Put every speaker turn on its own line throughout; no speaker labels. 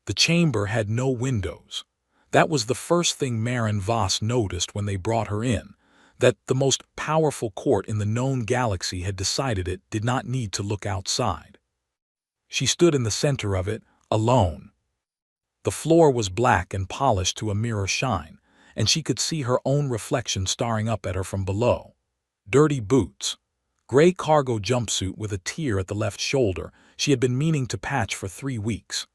The chamber had no windows. That was the first thing Marin Voss noticed when they brought her in, that the most powerful court in the known galaxy had decided it did not need to look outside. She stood in the center of it, alone. The floor was black and polished to a mirror shine, and she could see her own reflection staring up at her from below. Dirty boots, gray cargo jumpsuit with a tear at the left shoulder she had been meaning to patch for 3 weeks.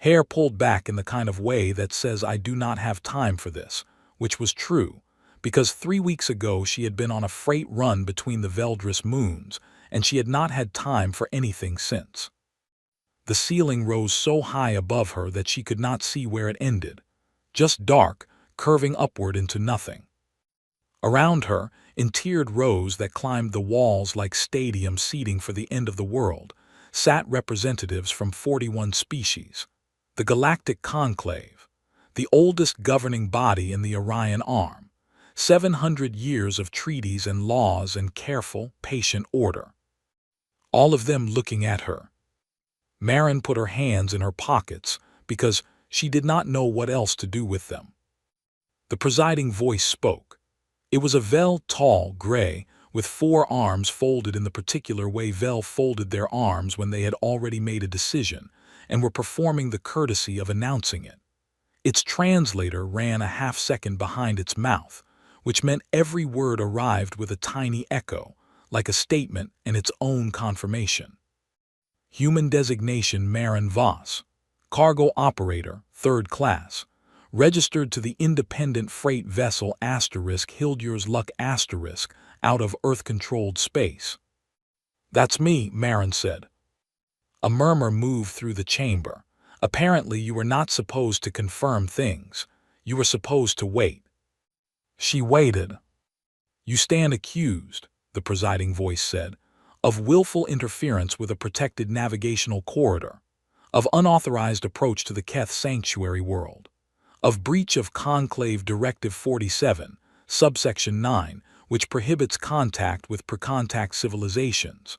Hair pulled back in the kind of way that says I do not have time for this, which was true, because 3 weeks ago she had been on a freight run between the Veldris moons, and she had not had time for anything since. The ceiling rose so high above her that she could not see where it ended, just dark, curving upward into nothing. Around her, in tiered rows that climbed the walls like stadium seating for the end of the world, sat representatives from 41 species. The Galactic Conclave, the oldest governing body in the Orion Arm, 700 years of treaties and laws and careful, patient order. All of them looking at her. Marin put her hands in her pockets because she did not know what else to do with them. The presiding voice spoke. It was a Vel tall, gray, with 4 arms folded in the particular way Vel folded their arms when they had already made a decision and were performing the courtesy of announcing it. Its translator ran a half-second behind its mouth, which meant every word arrived with a tiny echo, like a statement and its own confirmation. Human designation Marin Voss, cargo operator, 3rd class, registered to the independent freight vessel *Hildur's Luck * out of Earth-controlled space. That's me, Marin said. A murmur moved through the chamber. Apparently you were not supposed to confirm things. You were supposed to wait. She waited. You stand accused, the presiding voice said, of willful interference with a protected navigational corridor, of unauthorized approach to the Keth sanctuary world, of breach of Conclave Directive 47, subsection 9, which prohibits contact with precontact civilizations,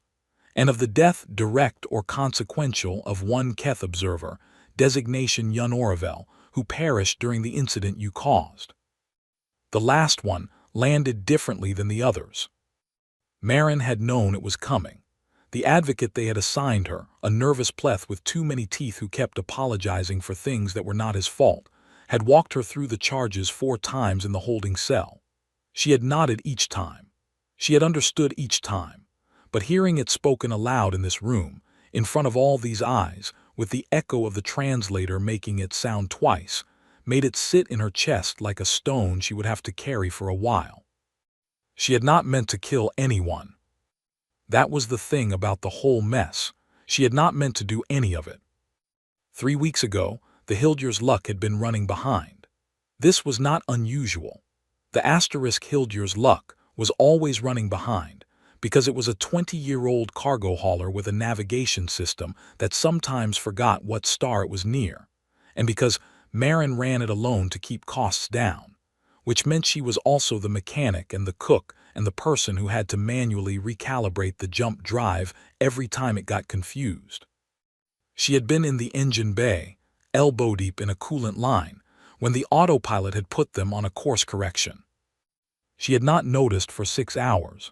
and of the death direct or consequential of one Keth observer, designation Yun Oravel, who perished during the incident you caused. The last one landed differently than the others. Marin had known it was coming. The advocate they had assigned her, a nervous pleth with too many teeth who kept apologizing for things that were not his fault, had walked her through the charges 4 times in the holding cell. She had nodded each time. She had understood each time. But hearing it spoken aloud in this room, in front of all these eyes, with the echo of the translator making it sound twice, made it sit in her chest like a stone she would have to carry for a while. She had not meant to kill anyone. That was the thing about the whole mess. She had not meant to do any of it. 3 weeks ago, the Hildur's Luck had been running behind. This was not unusual. The Hildur's Luck was always running behind, because it was a 20-year-old cargo hauler with a navigation system that sometimes forgot what star it was near, and because Marin ran it alone to keep costs down, which meant she was also the mechanic and the cook and the person who had to manually recalibrate the jump drive every time it got confused. She had been in the engine bay, elbow-deep in a coolant line, when the autopilot had put them on a course correction. She had not noticed for 6 hours.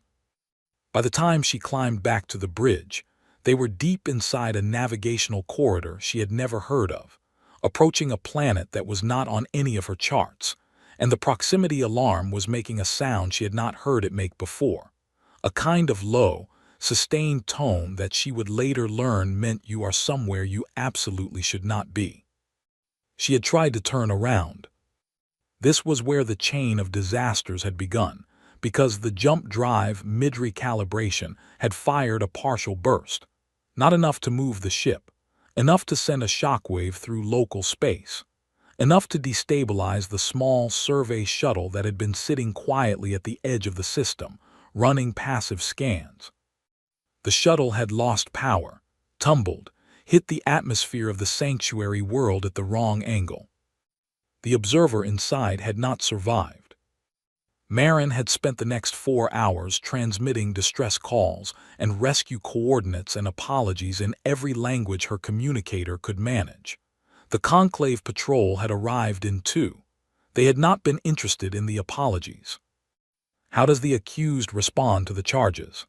By the time she climbed back to the bridge, they were deep inside a navigational corridor she had never heard of, approaching a planet that was not on any of her charts, and the proximity alarm was making a sound she had not heard it make before, a kind of low, sustained tone that she would later learn meant you are somewhere you absolutely should not be. She had tried to turn around. This was where the chain of disasters had begun, because the jump drive mid-recalibration had fired a partial burst, not enough to move the ship, enough to send a shockwave through local space, enough to destabilize the small survey shuttle that had been sitting quietly at the edge of the system, running passive scans. The shuttle had lost power, tumbled, hit the atmosphere of the sanctuary world at the wrong angle. The observer inside had not survived. Marin had spent the next 4 hours transmitting distress calls and rescue coordinates and apologies in every language her communicator could manage. The conclave patrol had arrived in too. They had not been interested in the apologies. How does the accused respond to the charges?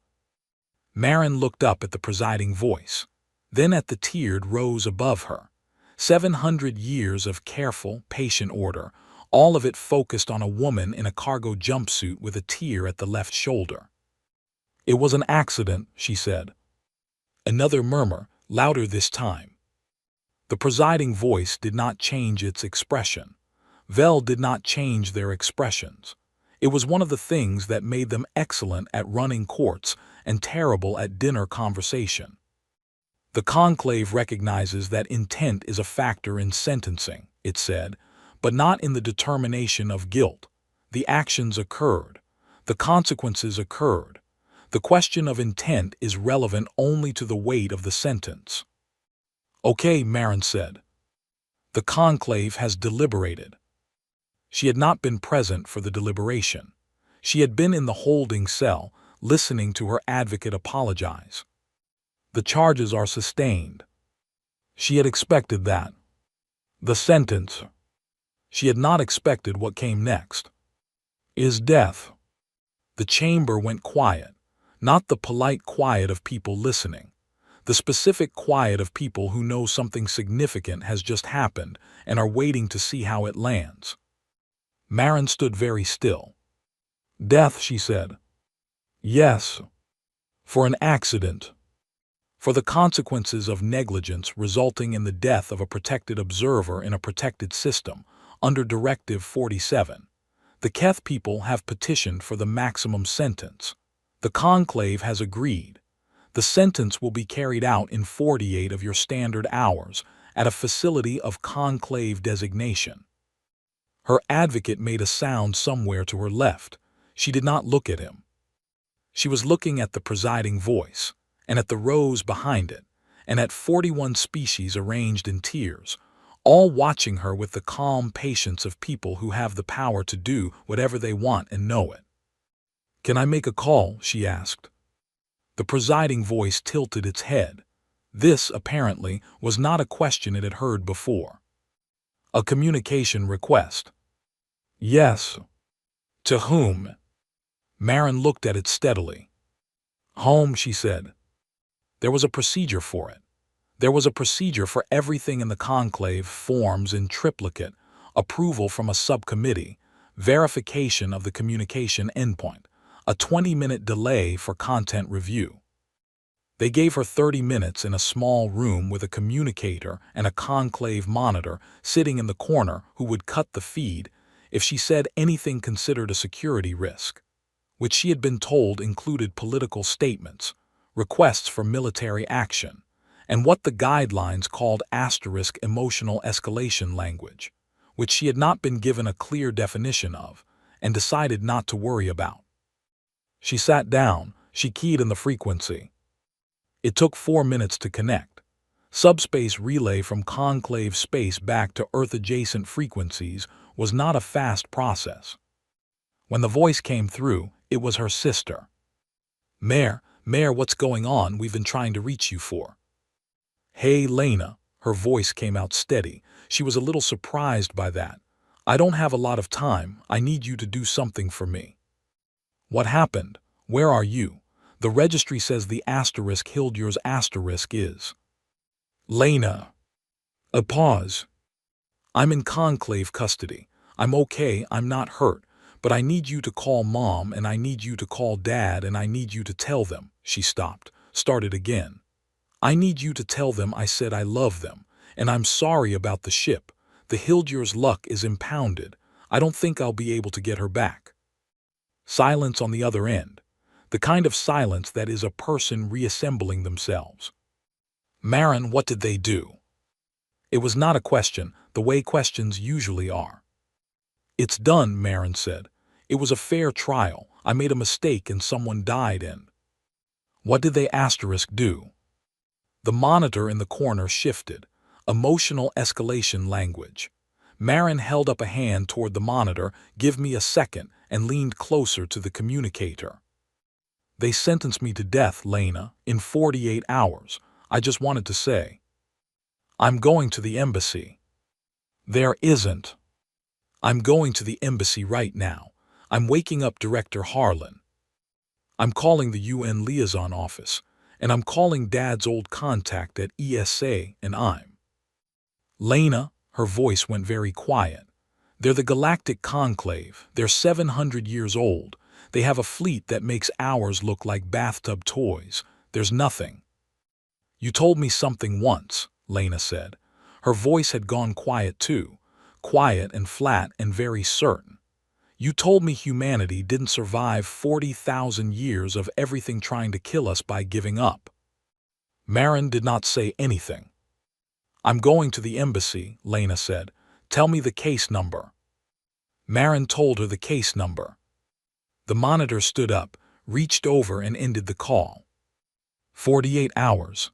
Marin looked up at the presiding voice, then at the tiered rows above her. 700 years of careful, patient order, all of it focused on a woman in a cargo jumpsuit with a tear at the left shoulder. "It was an accident," she said. Another murmur, louder this time. The presiding voice did not change its expression. Vel did not change their expressions. It was one of the things that made them excellent at running courts and terrible at dinner conversation. "The conclave recognizes that intent is a factor in sentencing," it said, "but not in the determination of guilt. The actions occurred. The consequences occurred. The question of intent is relevant only to the weight of the sentence." "Okay," Marin said. "The conclave has deliberated." She had not been present for the deliberation. She had been in the holding cell, listening to her advocate apologize. "The charges are sustained." She had expected that. "The sentence." She had not expected what came next. "Is death." The chamber went quiet, not the polite quiet of people listening. The specific quiet of people who know something significant has just happened and are waiting to see how it lands. Marin stood very still. "Death," she said. "Yes. For an accident. For the consequences of negligence resulting in the death of a protected observer in a protected system, under Directive 47. The Keth people have petitioned for the maximum sentence. The conclave has agreed. The sentence will be carried out in 48 of your standard hours at a facility of conclave designation." Her advocate made a sound somewhere to her left. She did not look at him. She was looking at the presiding voice, and at the rows behind it, and at 41 species arranged in tiers, all watching her with the calm patience of people who have the power to do whatever they want and know it. "Can I make a call?" she asked. The presiding voice tilted its head. This, apparently, was not a question it had heard before. "A communication request." "Yes." "To whom?" Marin looked at it steadily. "Home," she said. There was a procedure for it. There was a procedure for everything in the conclave, forms in triplicate, approval from a subcommittee, verification of the communication endpoint, a 20-minute delay for content review. They gave her 30 minutes in a small room with a communicator and a conclave monitor sitting in the corner who would cut the feed if she said anything considered a security risk, which she had been told included political statements, requests for military action, and what the guidelines called emotional escalation language, which she had not been given a clear definition of and decided not to worry about. She sat down, she keyed in the frequency. It took 4 minutes to connect. Subspace relay from conclave space back to Earth-adjacent frequencies was not a fast process. When the voice came through, it was her sister. Mayor, what's going on? We've been trying to reach you for." "Hey, Lena," her voice came out steady. She was a little surprised by that. "I don't have a lot of time. I need you to do something for me." "What happened? Where are you? The registry says the Hildur's is." "Lena." A pause. "I'm in conclave custody. I'm okay, I'm not hurt, but I need you to call Mom and I need you to call Dad and I need you to tell them." She stopped, started again. "I need you to tell them I said I love them, and I'm sorry about the ship. The Hildur's luck is impounded. I don't think I'll be able to get her back." Silence on the other end. The kind of silence that is a person reassembling themselves. "Marin, what did they do?" It was not a question, the way questions usually are. "It's done," Marin said. "It was a fair trial. I made a mistake and someone died and—" "What did they do?" The monitor in the corner shifted. Emotional escalation language. Marin held up a hand toward the monitor, "Give me a second," and leaned closer to the communicator. "They sentenced me to death, Lena, in 48 hours. I just wanted to say. I'm going to the embassy." There isn't. I'm going to the embassy right now. I'm waking up Director Harlan. I'm calling the UN liaison office, and I'm calling Dad's old contact at ESA, and I'm. Lena, her voice went very quiet. They're the Galactic Conclave. They're 700 years old. They have a fleet that makes ours look like bathtub toys. There's nothing. You told me something once, Lena said. Her voice had gone quiet too, quiet and flat and very certain. You told me humanity didn't survive 40,000 years of everything trying to kill us by giving up. Marin did not say anything. I'm going to the embassy, Lena said. Tell me the case number. Marin told her the case number. The monitor stood up, reached over and ended the call. 48 hours.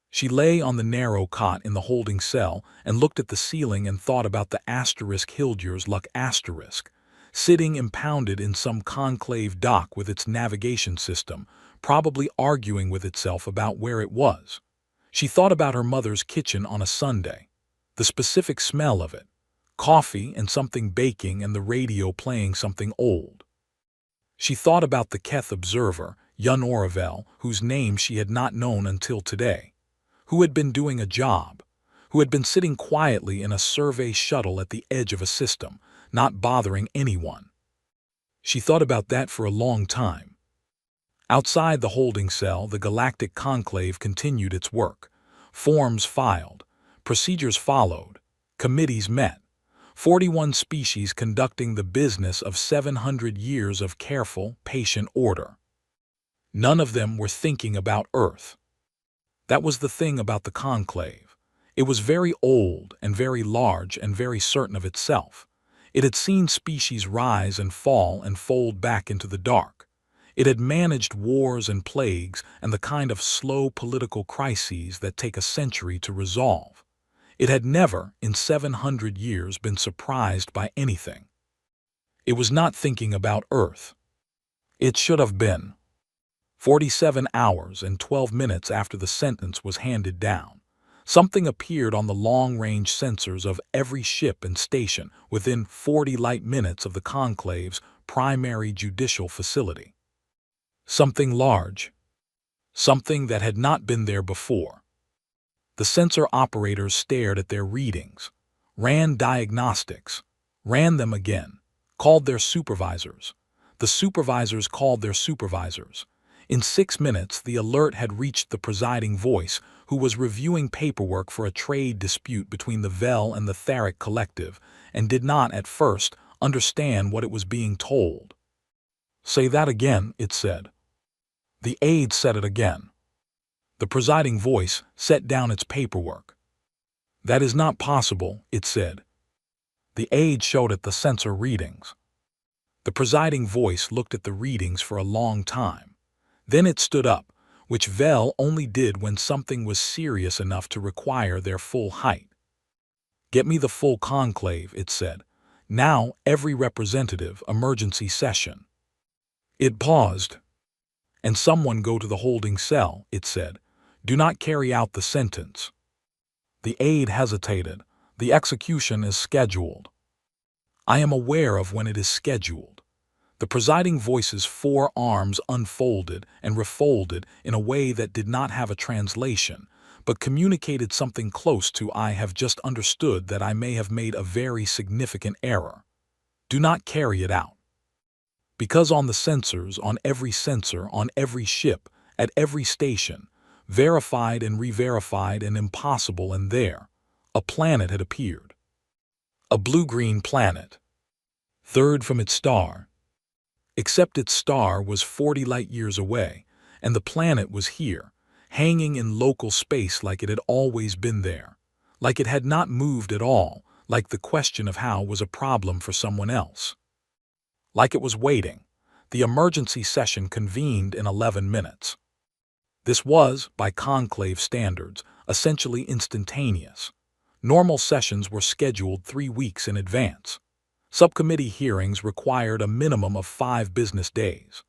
She lay on the narrow cot in the holding cell and looked at the ceiling and thought about the Hildur's luck asterisk, sitting impounded in some conclave dock with its navigation system, probably arguing with itself about where it was. She thought about her mother's kitchen on a Sunday, the specific smell of it, coffee and something baking and the radio playing something old. She thought about the Keth observer, Yun Oravel, whose name she had not known until today, who had been doing a job, who had been sitting quietly in a survey shuttle at the edge of a system, not bothering anyone. She thought about that for a long time. Outside the holding cell, the Galactic Conclave continued its work. Forms filed, procedures followed, committees met. 41 species conducting the business of 700 years of careful, patient order. None of them were thinking about Earth. That was the thing about the conclave. It was very old and very large and very certain of itself. It had seen species rise and fall and fold back into the dark. It had managed wars and plagues and the kind of slow political crises that take a century to resolve. It had never, in 700 years, been surprised by anything. It was not thinking about Earth. It should have been. 47 hours and 12 minutes after the sentence was handed down, something appeared on the long-range sensors of every ship and station within 40 light minutes of the conclave's primary judicial facility. Something large. Something that had not been there before. The sensor operators stared at their readings, ran diagnostics, ran them again, called their supervisors. The supervisors called their supervisors. In 6 minutes, the alert had reached the presiding voice, who was reviewing paperwork for a trade dispute between the Vel and the Tharic Collective, and did not, at first, understand what it was being told. Say that again, it said. The aide said it again. The presiding voice set down its paperwork. That is not possible, it said. The aide showed it the sensor readings. The presiding voice looked at the readings for a long time. Then it stood up, which Vel only did when something was serious enough to require their full height. Get me the full conclave, it said. Now, every representative, emergency session. It paused. And someone go to the holding cell, it said. Do not carry out the sentence. The aide hesitated. The execution is scheduled. I am aware of when it is scheduled. The presiding voice's 4 arms unfolded and refolded in a way that did not have a translation, but communicated something close to I have just understood that I may have made a very significant error. Do not carry it out. Because on the sensors, on every ship, at every station, verified and re-verified and impossible, and there, a planet had appeared. A blue-green planet. Third from its star. Except its star was 40 light-years away, and the planet was here, hanging in local space like it had always been there, like it had not moved at all, like the question of how was a problem for someone else. Like it was waiting. The emergency session convened in 11 minutes. This was, by conclave standards, essentially instantaneous. Normal sessions were scheduled 3 weeks in advance. Subcommittee hearings required a minimum of 5 business days.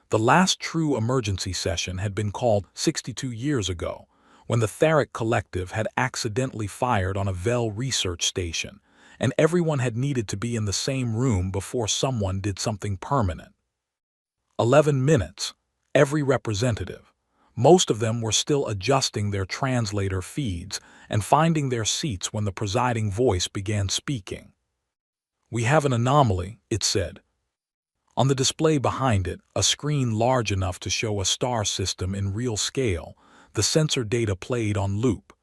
The last true emergency session had been called 62 years ago, when the Theric Collective had accidentally fired on a Vel research station, and everyone had needed to be in the same room before someone did something permanent. 11 minutes, every representative. Most of them were still adjusting their translator feeds and finding their seats when the presiding voice began speaking. "We have an anomaly," it said. On the display behind it, a screen large enough to show a star system in real scale, the sensor data played on loop.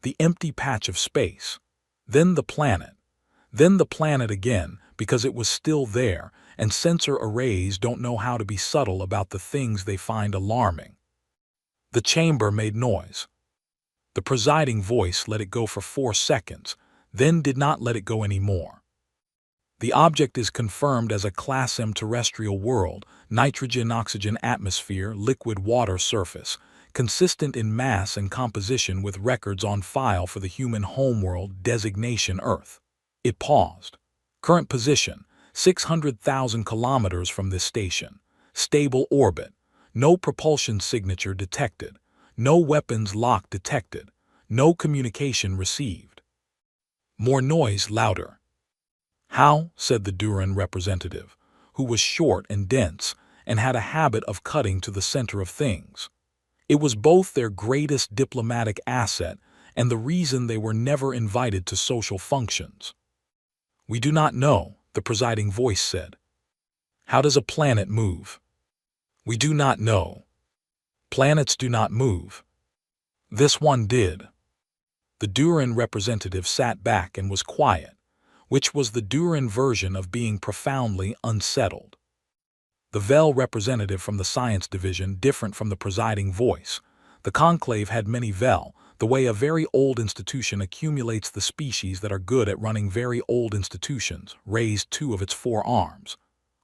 The empty patch of space. Then the planet. Then the planet again, because it was still there, and sensor arrays don't know how to be subtle about the things they find alarming. The chamber made noise. The presiding voice let it go for 4 seconds, then did not let it go anymore. "The object is confirmed as a Class M terrestrial world, nitrogen-oxygen atmosphere, liquid water surface, consistent in mass and composition with records on file for the human homeworld designation Earth." It paused. "Current position, 600,000 kilometers from this station. Stable orbit. No propulsion signature detected. No weapons lock detected. No communication received." More noise, louder. "How?" said the Duran representative, who was short and dense and had a habit of cutting to the center of things. It was both their greatest diplomatic asset and the reason they were never invited to social functions. "We do not know," the presiding voice said. "How does a planet move?" "We do not know. Planets do not move." "This one did." The Duran representative sat back and was quiet, which was the Duran version of being profoundly unsettled. The Vel representative from the science division different from the presiding voice. The conclave had many Vel, the way a very old institution accumulates the species that are good at running very old institutions, raised 2 of its 4 arms.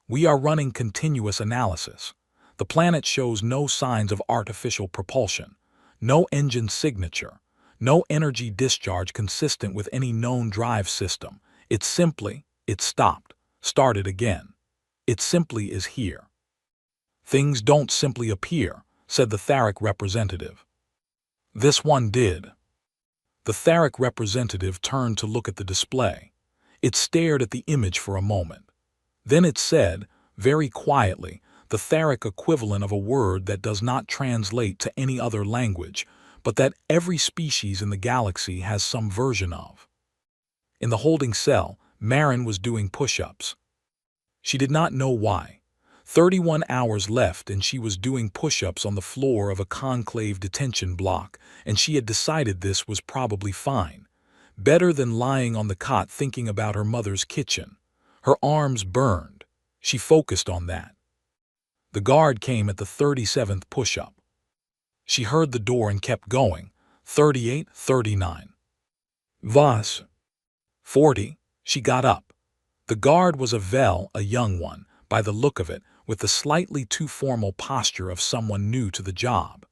"We are running continuous analysis. The planet shows no signs of artificial propulsion, no engine signature, no energy discharge consistent with any known drive system. It stopped, started again. It simply is here." "Things don't simply appear," said the Theric representative. "This one did." The Theric representative turned to look at the display. It stared at the image for a moment. Then it said, very quietly, the Theric equivalent of a word that does not translate to any other language, but that every species in the galaxy has some version of. In the holding cell, Marin was doing push-ups. She did not know why. 31 hours left and she was doing push-ups on the floor of a conclave detention block, and she had decided this was probably fine. Better than lying on the cot thinking about her mother's kitchen. Her arms burned. She focused on that. The guard came at the 37th push-up. She heard the door and kept going. 38, 39. Voss. 40. She got up. The guard was a Vel, a young one, by the look of it, with the slightly too formal posture of someone new to the job.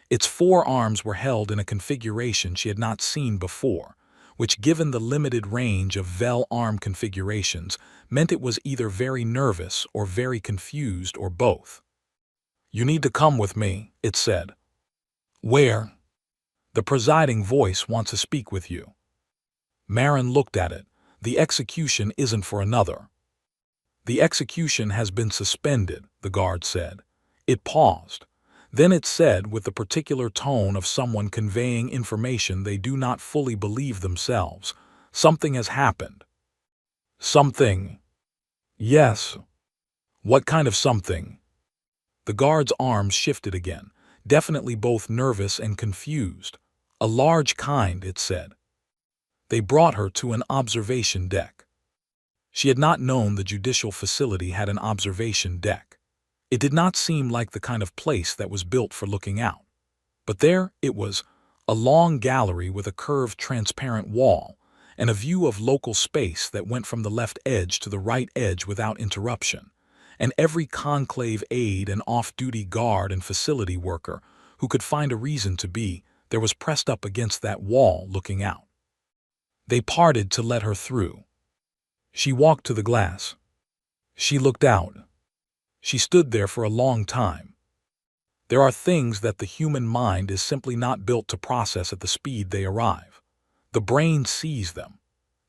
Its 4 arms were held in a configuration she had not seen before, which, given the limited range of Vel arm configurations, meant it was either very nervous or very confused or both. "You need to come with me," it said. "Where?" "The presiding voice wants to speak with you." Marin looked at it. "The execution isn't for another." "The execution has been suspended," the guard said. It paused. Then it said, with the particular tone of someone conveying information they do not fully believe themselves, "Something has happened." "Something?" "Yes." "What kind of something?" The guard's arms shifted again, definitely both nervous and confused. "A large kind," it said. They brought her to an observation deck. She had not known the judicial facility had an observation deck. It did not seem like the kind of place that was built for looking out. But there it was, a long gallery with a curved transparent wall, and a view of local space that went from the left edge to the right edge without interruption, and every conclave aide and off-duty guard and facility worker who could find a reason to be there was pressed up against that wall looking out. They parted to let her through. She walked to the glass. She looked out. She stood there for a long time. There are things that the human mind is simply not built to process at the speed they arrive. The brain sees them.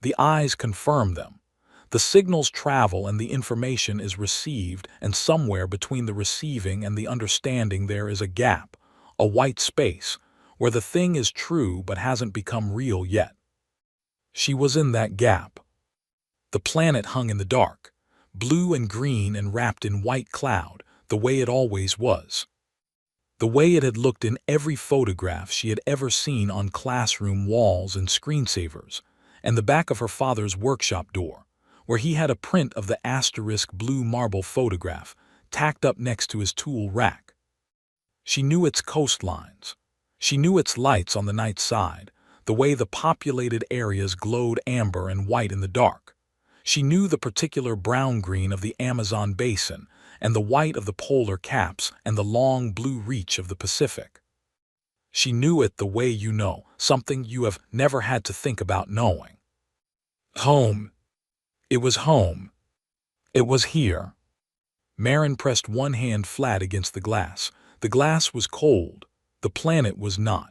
The eyes confirm them. The signals travel and the information is received, and somewhere between the receiving and the understanding there is a gap, a white space, where the thing is true but hasn't become real yet. She was in that gap. The planet hung in the dark, blue and green and wrapped in white cloud, the way it always was. The way it had looked in every photograph she had ever seen on classroom walls and screensavers, and the back of her father's workshop door, where he had a print of the asterisk blue marble photograph tacked up next to his tool rack. She knew its coastlines. She knew its lights on the night side, the way the populated areas glowed amber and white in the dark. She knew the particular brown-green of the Amazon basin and the white of the polar caps and the long blue reach of the Pacific. She knew it the way you know, something you have never had to think about knowing. Home. It was home. It was here. Marin pressed one hand flat against the glass. The glass was cold. The planet was not.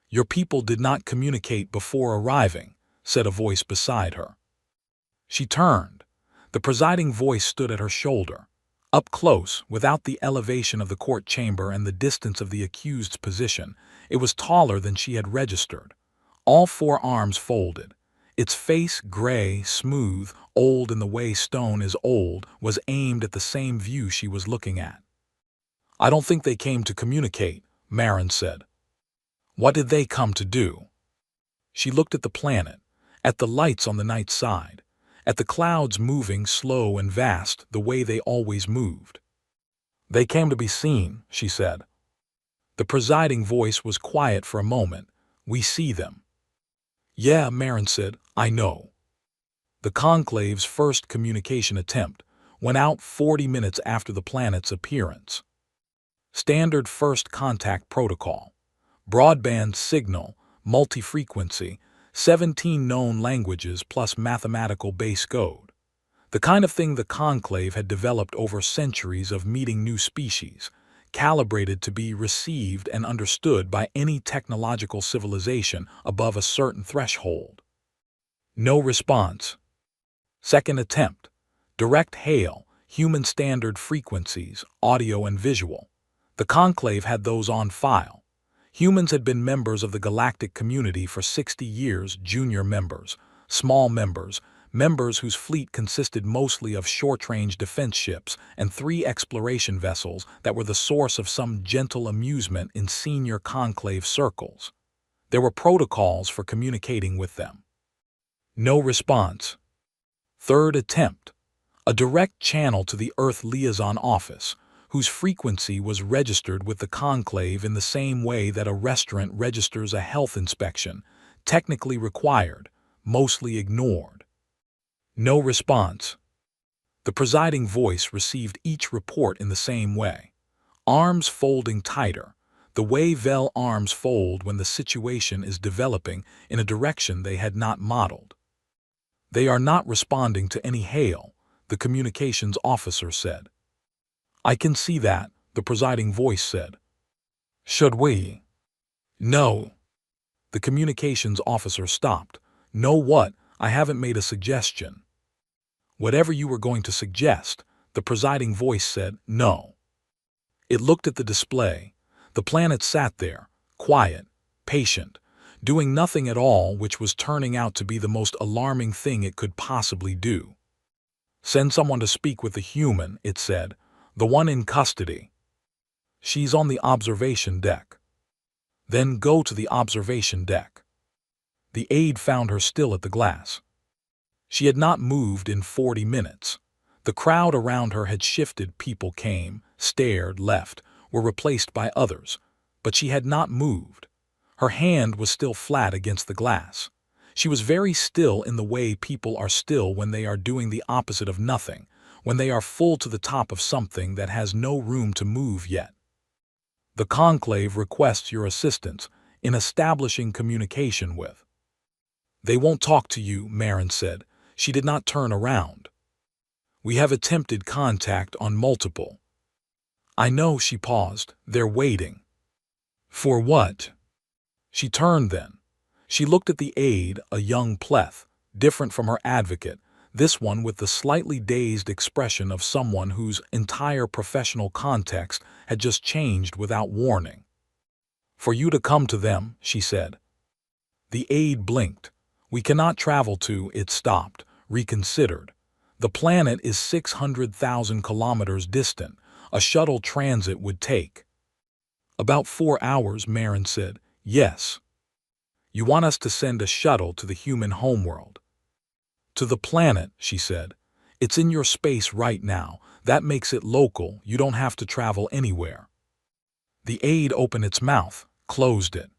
Your people did not communicate before arriving, said a voice beside her. She turned. The presiding voice stood at her shoulder. Up close, without the elevation of the court chamber and the distance of the accused's position, it was taller than she had registered. All four arms folded. Its face, gray, smooth, old in the way stone is old, was aimed at the same view she was looking at. I don't think they came to communicate, Marin said. What did they come to do? She looked at the planet, at the lights on the night side, at the clouds moving slow and vast the way they always moved. They came to be seen, she said. The presiding voice was quiet for a moment. We see them. Yeah, Marin said, I know. The conclave's first communication attempt went out 40 minutes after the planet's appearance. Standard first contact protocol. Broadband signal, multi-frequency, 17 known languages plus mathematical base code. The kind of thing the conclave had developed over centuries of meeting new species, calibrated to be received and understood by any technological civilization above a certain threshold. No response. Second attempt. Direct hail, human standard frequencies, audio and visual. The conclave had those on file. Humans had been members of the galactic community for 60 years, junior members, small members, members whose fleet consisted mostly of short-range defense ships and 3 exploration vessels that were the source of some gentle amusement in senior conclave circles. There were protocols for communicating with them. No response. Third attempt. A direct channel to the Earth Liaison Office, whose frequency was registered with the conclave in the same way that a restaurant registers a health inspection, technically required, mostly ignored. No response. The presiding voice received each report in the same way. Arms folding tighter, the way Vel arms fold when the situation is developing in a direction they had not modeled. They are not responding to any hail, the communications officer said. I can see that, the presiding voice said. Should we? No. The communications officer stopped. No what? I haven't made a suggestion. Whatever you were going to suggest, the presiding voice said, no. It looked at the display. The planet sat there, quiet, patient, doing nothing at all, which was turning out to be the most alarming thing it could possibly do. Send someone to speak with the human, it said. The one in custody. She's on the observation deck. Then go to the observation deck. The aide found her still at the glass. She had not moved in 40 minutes. The crowd around her had shifted. People came, stared, left, were replaced by others. But she had not moved. Her hand was still flat against the glass. She was very still in the way people are still when they are doing the opposite of nothing, when they are full to the top of something that has no room to move yet. The conclave requests your assistance in establishing communication with. They won't talk to you, Marin said. She did not turn around. We have attempted contact on multiple. I know, she paused. They're waiting. For what? She turned then. She looked at the aide, a young pleth, different from her advocate, this one with the slightly dazed expression of someone whose entire professional context had just changed without warning. For you to come to them, she said. The aide blinked. We cannot travel to, it stopped, reconsidered. The planet is 600,000 kilometers distant. A shuttle transit would take about 4 hours, Marin said. Yes. You want us to send a shuttle to the human homeworld? To the planet, she said. It's in your space right now. That makes it local. You don't have to travel anywhere. The aide opened its mouth, closed it.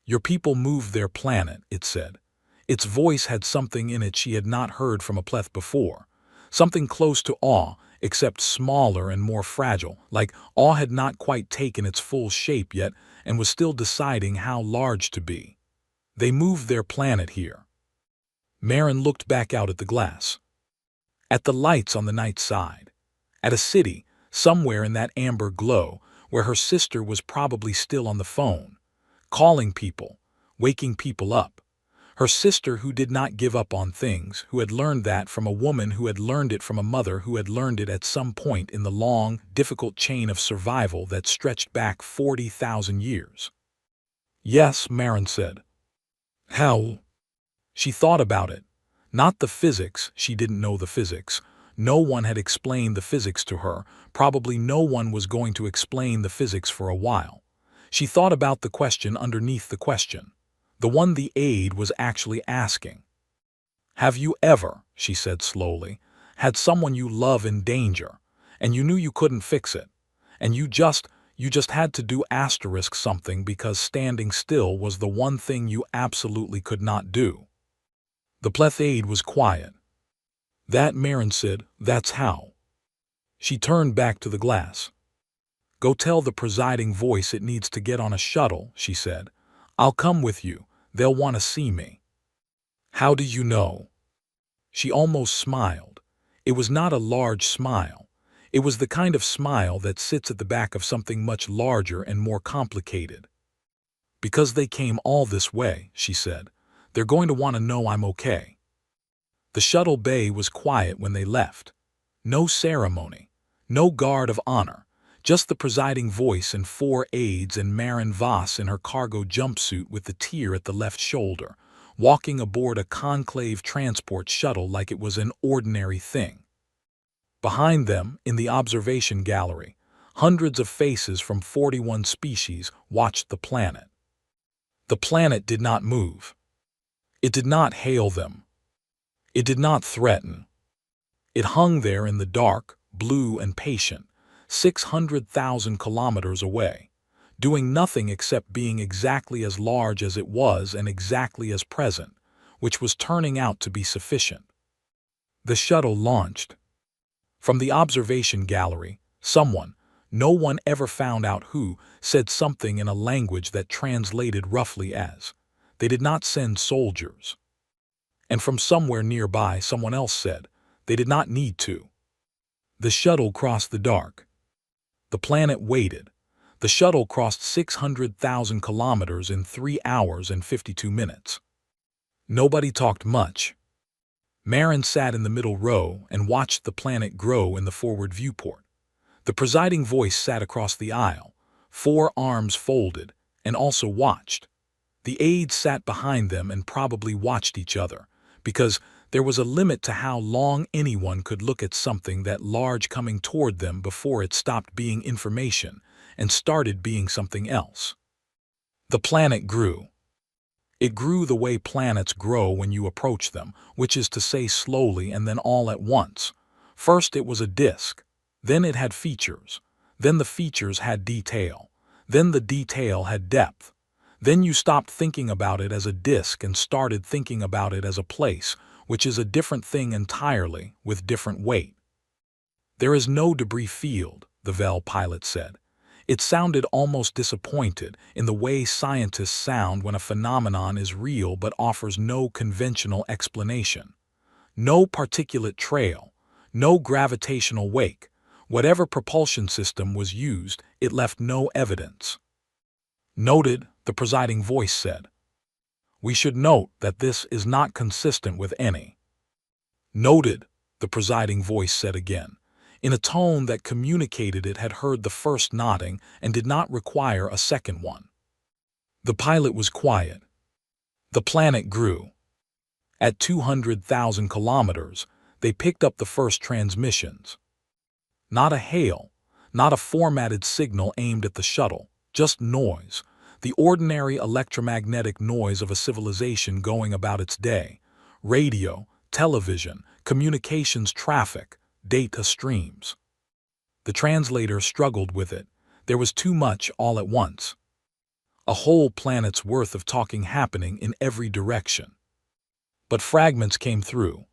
Your people moved their planet, it said. Its voice had something in it she had not heard from a pleth before. Something close to awe, except smaller and more fragile, like awe had not quite taken its full shape yet and was still deciding how large to be. They moved their planet here. Marin looked back out at the glass. At the lights on the night side. At a city, somewhere in that amber glow, where her sister was probably still on the phone, calling people, waking people up. Her sister who did not give up on things, who had learned that from a woman who had learned it from a mother who had learned it at some point in the long, difficult chain of survival that stretched back 40,000 years. Yes, Marin said. How? She thought about it. Not the physics, she didn't know the physics. No one had explained the physics to her. Probably no one was going to explain the physics for a while. She thought about the question underneath the question. The one the aide was actually asking. Have you ever, she said slowly, had someone you love in danger, and you knew you couldn't fix it, and you just had to do something because standing still was the one thing you absolutely could not do? The pleth aide was quiet. That, Marin said, that's how. She turned back to the glass. Go tell the presiding voice it needs to get on a shuttle, she said. I'll come with you. They'll want to see me. How do you know? She almost smiled. It was not a large smile. It was the kind of smile that sits at the back of something much larger and more complicated. Because they came all this way, she said. They're going to want to know I'm okay. The shuttle bay was quiet when they left. No ceremony. No guard of honor. Just the presiding voice and 4 aides and Marin Voss in her cargo jumpsuit with the tear at the left shoulder, walking aboard a conclave transport shuttle like it was an ordinary thing. Behind them, in the observation gallery, hundreds of faces from 41 species watched the planet. The planet did not move. It did not hail them. It did not threaten. It hung there in the dark, blue and patient, 600,000 kilometers away, doing nothing except being exactly as large as it was and exactly as present, which was turning out to be sufficient. The shuttle launched. From the observation gallery, someone, no one ever found out who, said something in a language that translated roughly as, they did not send soldiers. And from somewhere nearby someone else said, they did not need to. The shuttle crossed the dark. The planet waited. The shuttle crossed 600,000 kilometers in 3 hours and 52 minutes. Nobody talked much. Marin sat in the middle row and watched the planet grow in the forward viewport. The presiding voice sat across the aisle, 4 arms folded, and also watched. The aides sat behind them and probably watched each other, because there was a limit to how long anyone could look at something that large coming toward them before it stopped being information and started being something else. The planet grew. It grew the way planets grow when you approach them, which is to say slowly and then all at once. First it was a disk, then it had features, then the features had detail, then the detail had depth. Then you stopped thinking about it as a disk and started thinking about it as a place, which is a different thing entirely, with different weight. There is no debris field, the Vel pilot said. It sounded almost disappointed in the way scientists sound when a phenomenon is real but offers no conventional explanation. No particulate trail, no gravitational wake. Whatever propulsion system was used, it left no evidence. Noted, the presiding voice said. We should note that this is not consistent with any. Noted, the presiding voice said again, in a tone that communicated it had heard the first nodding and did not require a second one. The pilot was quiet. The planet grew. At 200,000 kilometers, they picked up the first transmissions. Not a hail, not a formatted signal aimed at the shuttle, just noise, the ordinary electromagnetic noise of a civilization going about its day. Radio, television, communications traffic, data streams. The translator struggled with it. There was too much all at once. A whole planet's worth of talking happening in every direction. But fragments came through.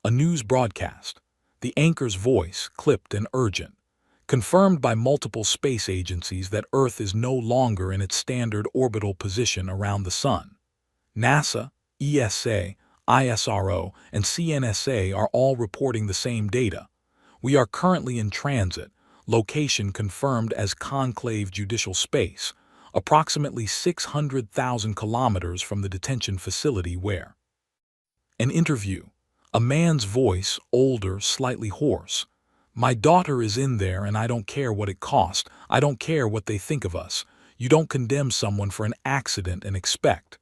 A news broadcast, the anchor's voice, clipped and urgent, confirmed by multiple space agencies that Earth is no longer in its standard orbital position around the Sun. NASA, ESA, ISRO, and CNSA are all reporting the same data. We are currently in transit, location confirmed as Conclave Judicial Space, approximately 600,000 kilometers from the detention facility where. An interview. A man's voice, older, slightly hoarse. My daughter is in there and I don't care what it cost. I don't care what they think of us. You don't condemn someone for an accident and expect.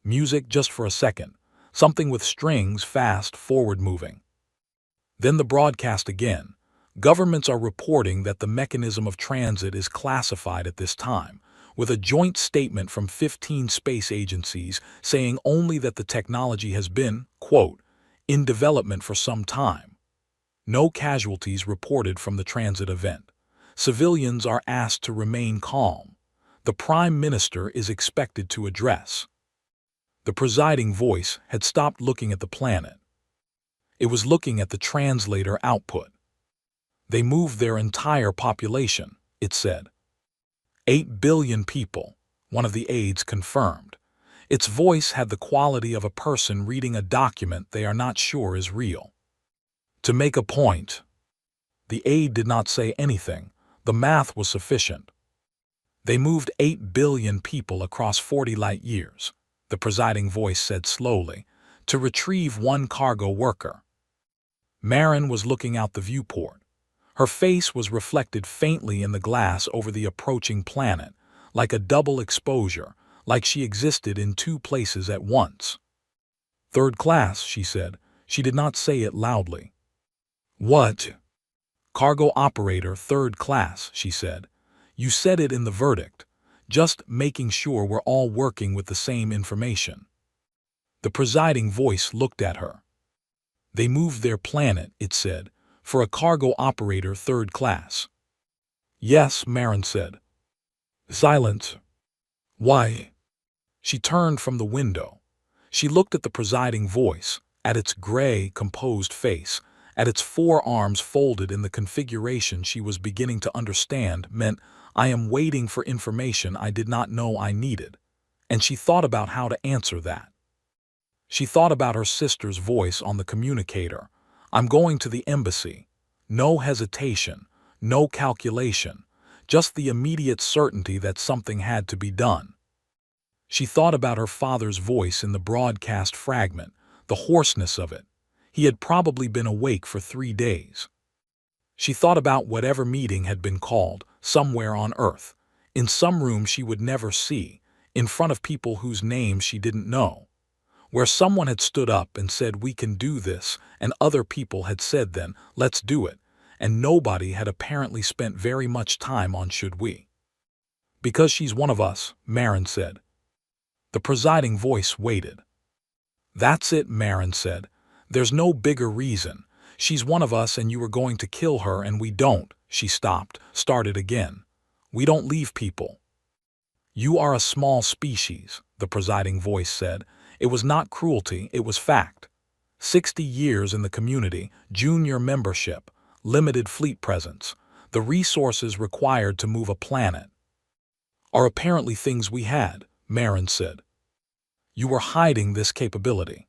Music just for a second. Something with strings, fast, forward-moving. Then the broadcast again. Governments are reporting that the mechanism of transit is classified at this time, with a joint statement from 15 space agencies saying only that the technology has been, quote, in development for some time. No casualties reported from the transit event. Civilians are asked to remain calm. The Prime Minister is expected to address. The presiding voice had stopped looking at the planet. It was looking at the translator output. They moved their entire population, it said. 8 billion people, one of the aides confirmed. Its voice had the quality of a person reading a document they are not sure is real. To make a point. The aide did not say anything. The math was sufficient. They moved 8 billion people across 40 light years, the presiding voice said slowly, to retrieve one cargo worker. Marin was looking out the viewport. Her face was reflected faintly in the glass over the approaching planet, like a double exposure, like she existed in two places at once. Third class, she said. She did not say it loudly. What? Cargo operator, third class, she said. You said it in the verdict. Just making sure we're all working with the same information. The presiding voice looked at her. They moved their planet, it said, for a cargo operator third class. Yes, Marin said. Silence. Why? She turned from the window. She looked at the presiding voice, at its gray, composed face, at its forearms folded in the configuration she was beginning to understand meant, I am waiting for information I did not know I needed. And she thought about how to answer that. She thought about her sister's voice on the communicator. I'm going to the embassy. No hesitation, no calculation, just the immediate certainty that something had to be done. She thought about her father's voice in the broadcast fragment, the hoarseness of it. He had probably been awake for 3 days. She thought about whatever meeting had been called, somewhere on Earth, in some room she would never see, in front of people whose names she didn't know, where someone had stood up and said, we can do this, and other people had said then, let's do it, and nobody had apparently spent very much time on should we. Because she's one of us, Marin said. The presiding voice waited. That's it, Marin said. There's no bigger reason. She's one of us and you were going to kill her and we don't. She stopped, started again. We don't leave people. You are a small species, the presiding voice said. It was not cruelty, it was fact. 60 years in the community, junior membership, limited fleet presence, the resources required to move a planet. Are apparently things we had, Marin said. You were hiding this capability.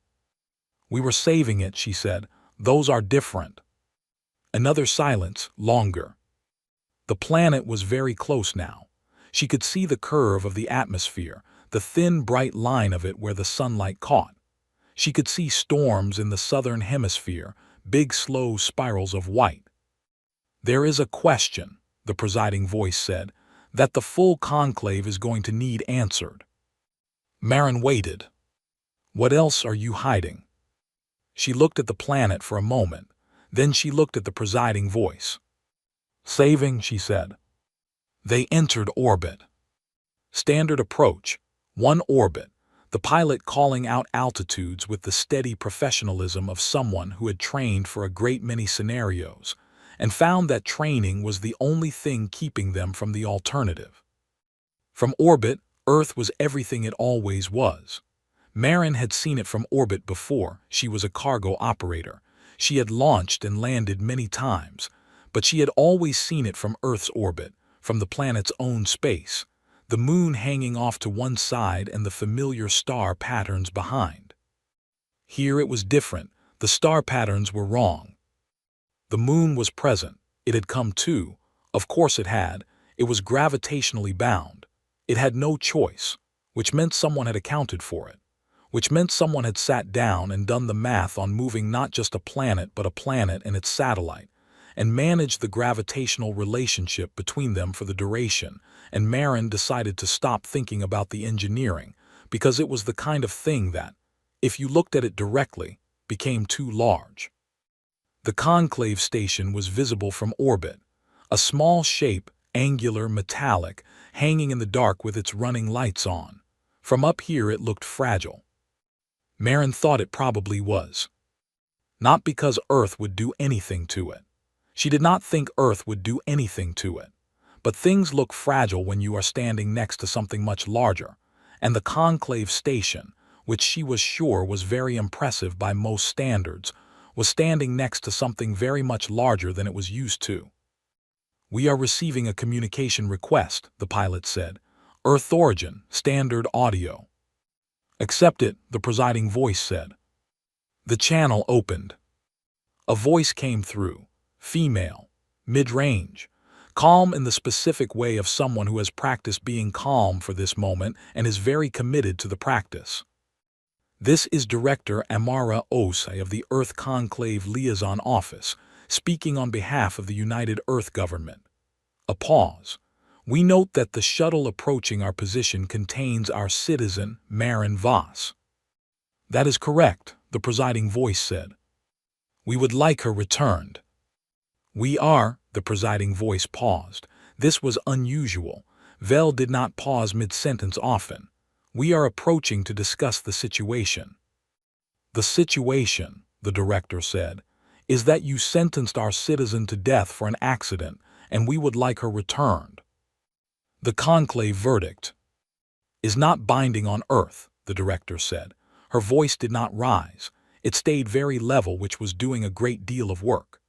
We were saving it, she said. Those are different. Another silence, longer. The planet was very close now. She could see the curve of the atmosphere, the thin, bright line of it where the sunlight caught. She could see storms in the southern hemisphere, big slow spirals of white. "There is a question," the presiding voice said, "that the full conclave is going to need answered." Marin waited. "What else are you hiding?" She looked at the planet for a moment, then she looked at the presiding voice. "Saving," she said. They entered orbit. Standard approach, one orbit, the pilot calling out altitudes with the steady professionalism of someone who had trained for a great many scenarios, and found that training was the only thing keeping them from the alternative. From orbit, Earth was everything it always was. Marin had seen it from orbit before. She was a cargo operator. She had launched and landed many times, but she had always seen it from Earth's orbit, from the planet's own space, the moon hanging off to one side and the familiar star patterns behind. Here it was different. The star patterns were wrong. The moon was present. It had come too. Of course it had. It was gravitationally bound. It had no choice, which meant someone had accounted for it, which meant someone had sat down and done the math on moving not just a planet but a planet and its satellite, and managed the gravitational relationship between them for the duration, and Marin decided to stop thinking about the engineering, because it was the kind of thing that, if you looked at it directly, became too large. The conclave station was visible from orbit, a small shape, angular, metallic, hanging in the dark with its running lights on. From up here it looked fragile. Marin thought it probably was. Not because Earth would do anything to it. She did not think Earth would do anything to it. But things look fragile when you are standing next to something much larger, and the conclave station, which she was sure was very impressive by most standards, was standing next to something very much larger than it was used to. "We are receiving a communication request," the pilot said. "Earth origin, standard audio." "Accept it," the presiding voice said. The channel opened. A voice came through, female, mid-range, calm in the specific way of someone who has practiced being calm for this moment and is very committed to the practice. "This is Director Amara Osei of the Earth Conclave Liaison Office, speaking on behalf of the United Earth Government." A pause. "We note that the shuttle approaching our position contains our citizen, Marin Voss." "That is correct," the presiding voice said. "We would like her returned." "We are," the presiding voice paused. This was unusual. Vel did not pause mid-sentence often. "We are approaching to discuss the situation." "The situation," the director said, "is that you sentenced our citizen to death for an accident, and we would like her returned." "The conclave verdict is not binding on Earth," the director said. Her voice did not rise. It stayed very level, which was doing a great deal of work.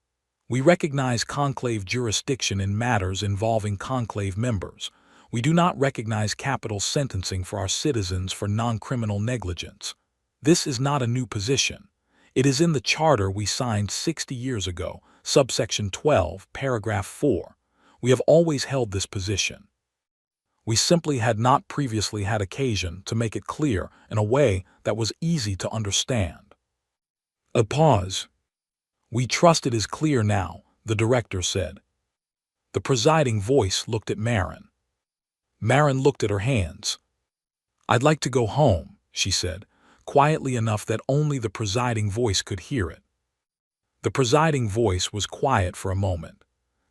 "We recognize conclave jurisdiction in matters involving conclave members. We do not recognize capital sentencing for our citizens for non-criminal negligence. This is not a new position. It is in the charter we signed 60 years ago, subsection 12, paragraph 4. We have always held this position. We simply had not previously had occasion to make it clear in a way that was easy to understand." A pause. "We trust it is clear now," the director said. The presiding voice looked at Marin. Marin looked at her hands. "I'd like to go home," she said, quietly enough that only the presiding voice could hear it. The presiding voice was quiet for a moment.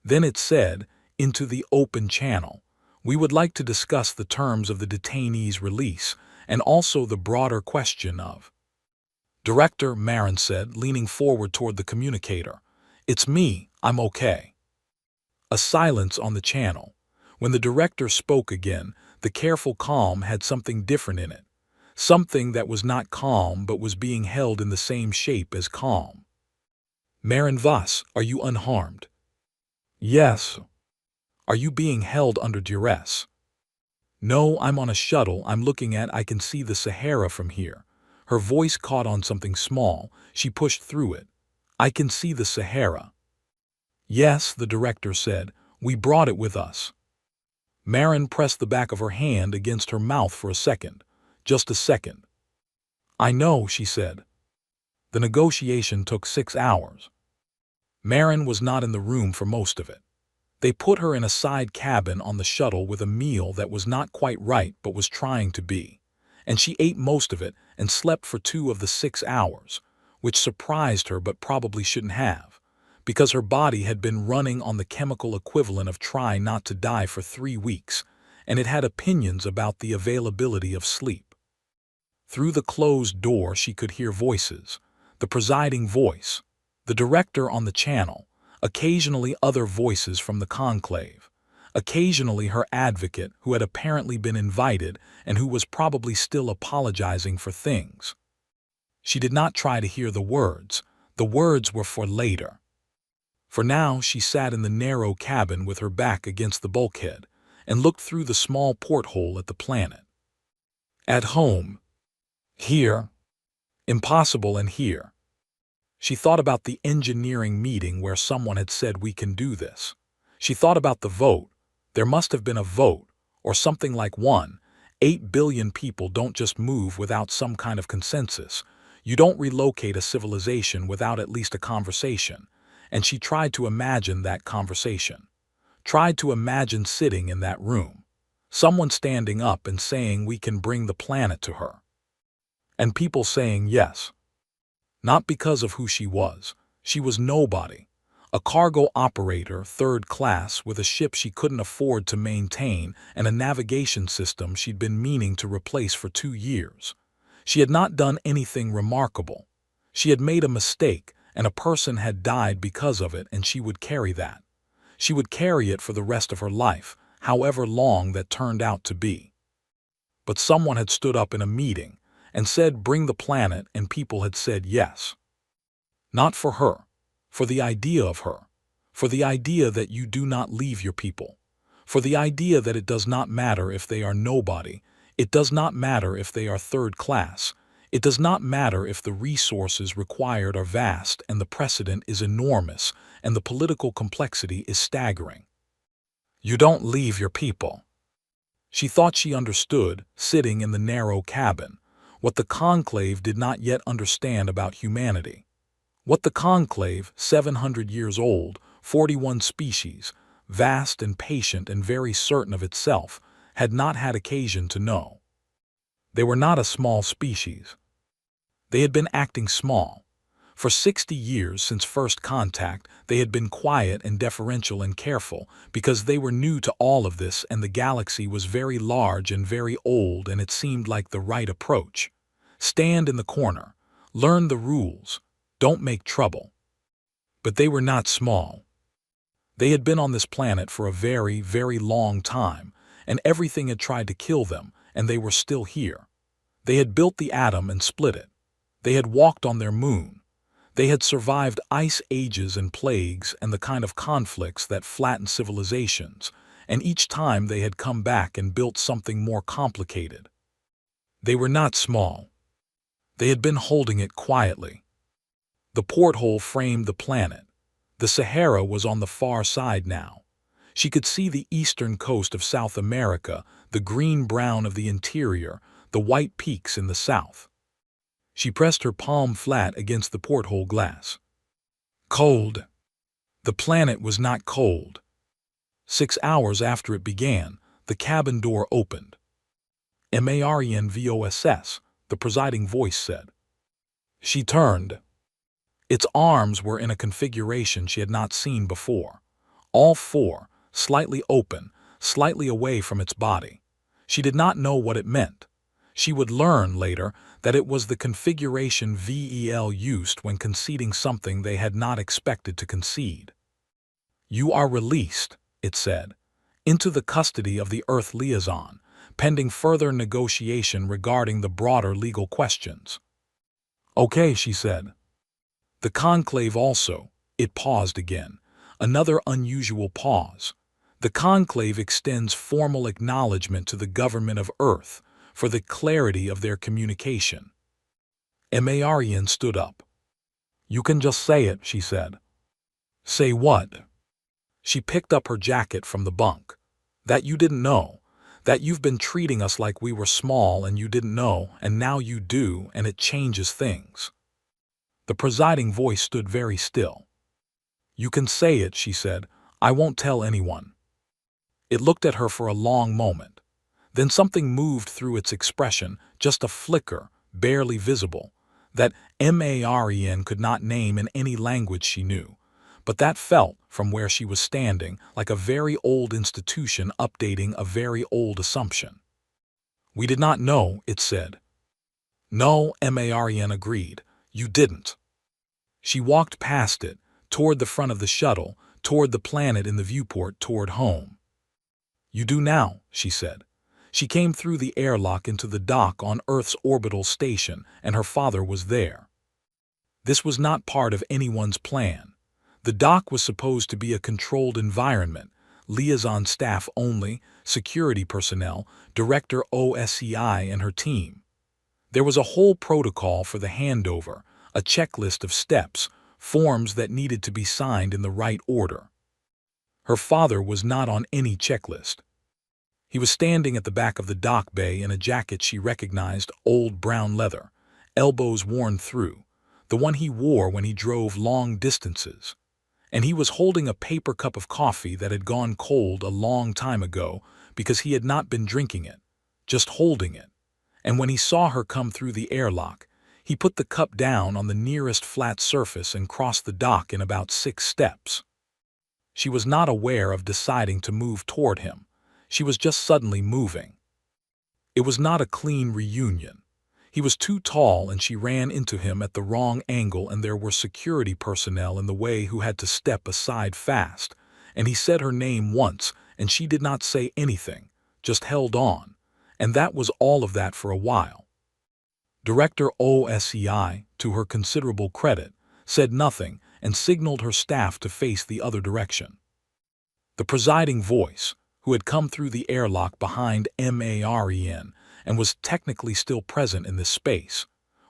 Then it said, into the open channel, "We would like to discuss the terms of the detainee's release, and also the broader question of—" "Director," Marin said, leaning forward toward the communicator, "it's me, I'm okay." A silence on the channel. When the director spoke again, the careful calm had something different in it. Something that was not calm but was being held in the same shape as calm. "Marin Voss, are you unharmed?" "Yes." "Are you being held under duress?" "No, I'm on a shuttle I'm looking at. I can see the Sahara from here." Her voice caught on something small. She pushed through it. "I can see the Sahara." Yes, the director said. We brought it with us. Marin pressed the back of her hand against her mouth for a second. Just a second. I know, she said. The negotiation took 6 hours. Marin was not in the room for most of it. They put her in a side cabin on the shuttle with a meal that was not quite right but was trying to be. And she ate most of it and slept for 2 of the 6 hours, which surprised her but probably shouldn't have, because her body had been running on the chemical equivalent of try not to die for 3 weeks, and it had opinions about the availability of sleep. Through the closed door she could hear voices, the presiding voice, the director on the channel, occasionally other voices from the conclave, occasionally her advocate who had apparently been invited and who was probably still apologizing for things. She did not try to hear the words were for later. For now she sat in the narrow cabin with her back against the bulkhead and looked through the small porthole at the planet. At home. Here. Impossible and here. She thought about the engineering meeting where someone had said we can do this. She thought about the vote. There must have been a vote, or something like one. 8 billion people don't just move without some kind of consensus. You don't relocate a civilization without at least a conversation. And she tried to imagine that conversation. Tried to imagine sitting in that room. Someone standing up and saying we can bring the planet to her. And people saying yes. Not because of who she was nobody. A cargo operator, 3rd class, with a ship she couldn't afford to maintain and a navigation system she'd been meaning to replace for 2 years. She had not done anything remarkable. She had made a mistake, and a person had died because of it, and she would carry that. She would carry it for the rest of her life, however long that turned out to be. But someone had stood up in a meeting and said bring the planet, and people had said yes. Not for her, for the idea of her, for the idea that you do not leave your people, for the idea that it does not matter if they are nobody, it does not matter if they are 3rd class, it does not matter if the resources required are vast and the precedent is enormous and the political complexity is staggering. You don't leave your people. She thought she understood, sitting in the narrow cabin, what the conclave did not yet understand about humanity. What the conclave, 700 years old, 41 species, vast and patient and very certain of itself, had not had occasion to know. They were not a small species. They had been acting small. For 60 years since first contact, they had been quiet and deferential and careful because they were new to all of this, and the galaxy was very large and very old, and it seemed like the right approach. Stand in the corner. Learn the rules. Don't make trouble. But they were not small. They had been on this planet for a very, very long time, and everything had tried to kill them, and they were still here. They had built the atom and split it. They had walked on their moon. They had survived ice ages and plagues and the kind of conflicts that flatten civilizations, and each time they had come back and built something more complicated. They were not small. They had been holding it quietly. The porthole framed the planet. The Sahara was on the far side now. She could see the eastern coast of South America, the green-brown of the interior, the white peaks in the south. She pressed her palm flat against the porthole glass. Cold. The planet was not cold. 6 hours after it began, the cabin door opened. Marian Voss, the presiding voice said. She turned. Its arms were in a configuration she had not seen before. All 4, slightly open, slightly away from its body. She did not know what it meant. She would learn later that it was the configuration VEL used when conceding something they had not expected to concede. You are released, it said, into the custody of the Earth liaison, pending further negotiation regarding the broader legal questions. Okay, she said. The conclave also. It paused again. Another unusual pause. The conclave extends formal acknowledgement to the government of Earth for the clarity of their communication. Marian stood up. You can just say it, she said. Say what? She picked up her jacket from the bunk. That you didn't know. That you've been treating us like we were small and you didn't know, and now you do, and it changes things. The presiding voice stood very still. You can say it, she said. I won't tell anyone. It looked at her for a long moment. Then something moved through its expression, just a flicker, barely visible, that Maren could not name in any language she knew. But that felt, from where she was standing, like a very old institution updating a very old assumption. We did not know, it said. No, Maren agreed. You didn't. She walked past it, toward the front of the shuttle, toward the planet in the viewport, toward home. You do now, she said. She came through the airlock into the dock on Earth's orbital station, and her father was there. This was not part of anyone's plan. The dock was supposed to be a controlled environment, liaison staff only, security personnel, Director HFY and her team. There was a whole protocol for the handover, a checklist of steps, forms that needed to be signed in the right order. Her father was not on any checklist. He was standing at the back of the dock bay in a jacket she recognized, old brown leather, elbows worn through, the one he wore when he drove long distances. And he was holding a paper cup of coffee that had gone cold a long time ago because he had not been drinking it, just holding it. And when he saw her come through the airlock, he put the cup down on the nearest flat surface and crossed the dock in about 6 steps. She was not aware of deciding to move toward him. She was just suddenly moving. It was not a clean reunion. He was too tall and she ran into him at the wrong angle, and there were security personnel in the way who had to step aside fast. And he said her name once and she did not say anything, just held on. And that was all of that for a while. Director HFY, to her considerable credit, said nothing and signaled her staff to face the other direction. The presiding voice, who had come through the airlock behind Maren and was technically still present in this space,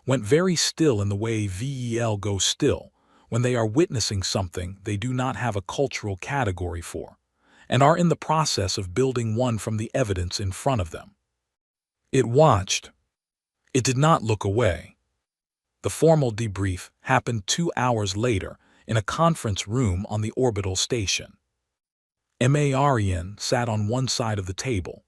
went very still in the way VEL goes still when they are witnessing something they do not have a cultural category for, and are in the process of building one from the evidence in front of them. It watched. It did not look away. The formal debrief happened 2 hours later in a conference room on the orbital station. Maren sat on one side of the table.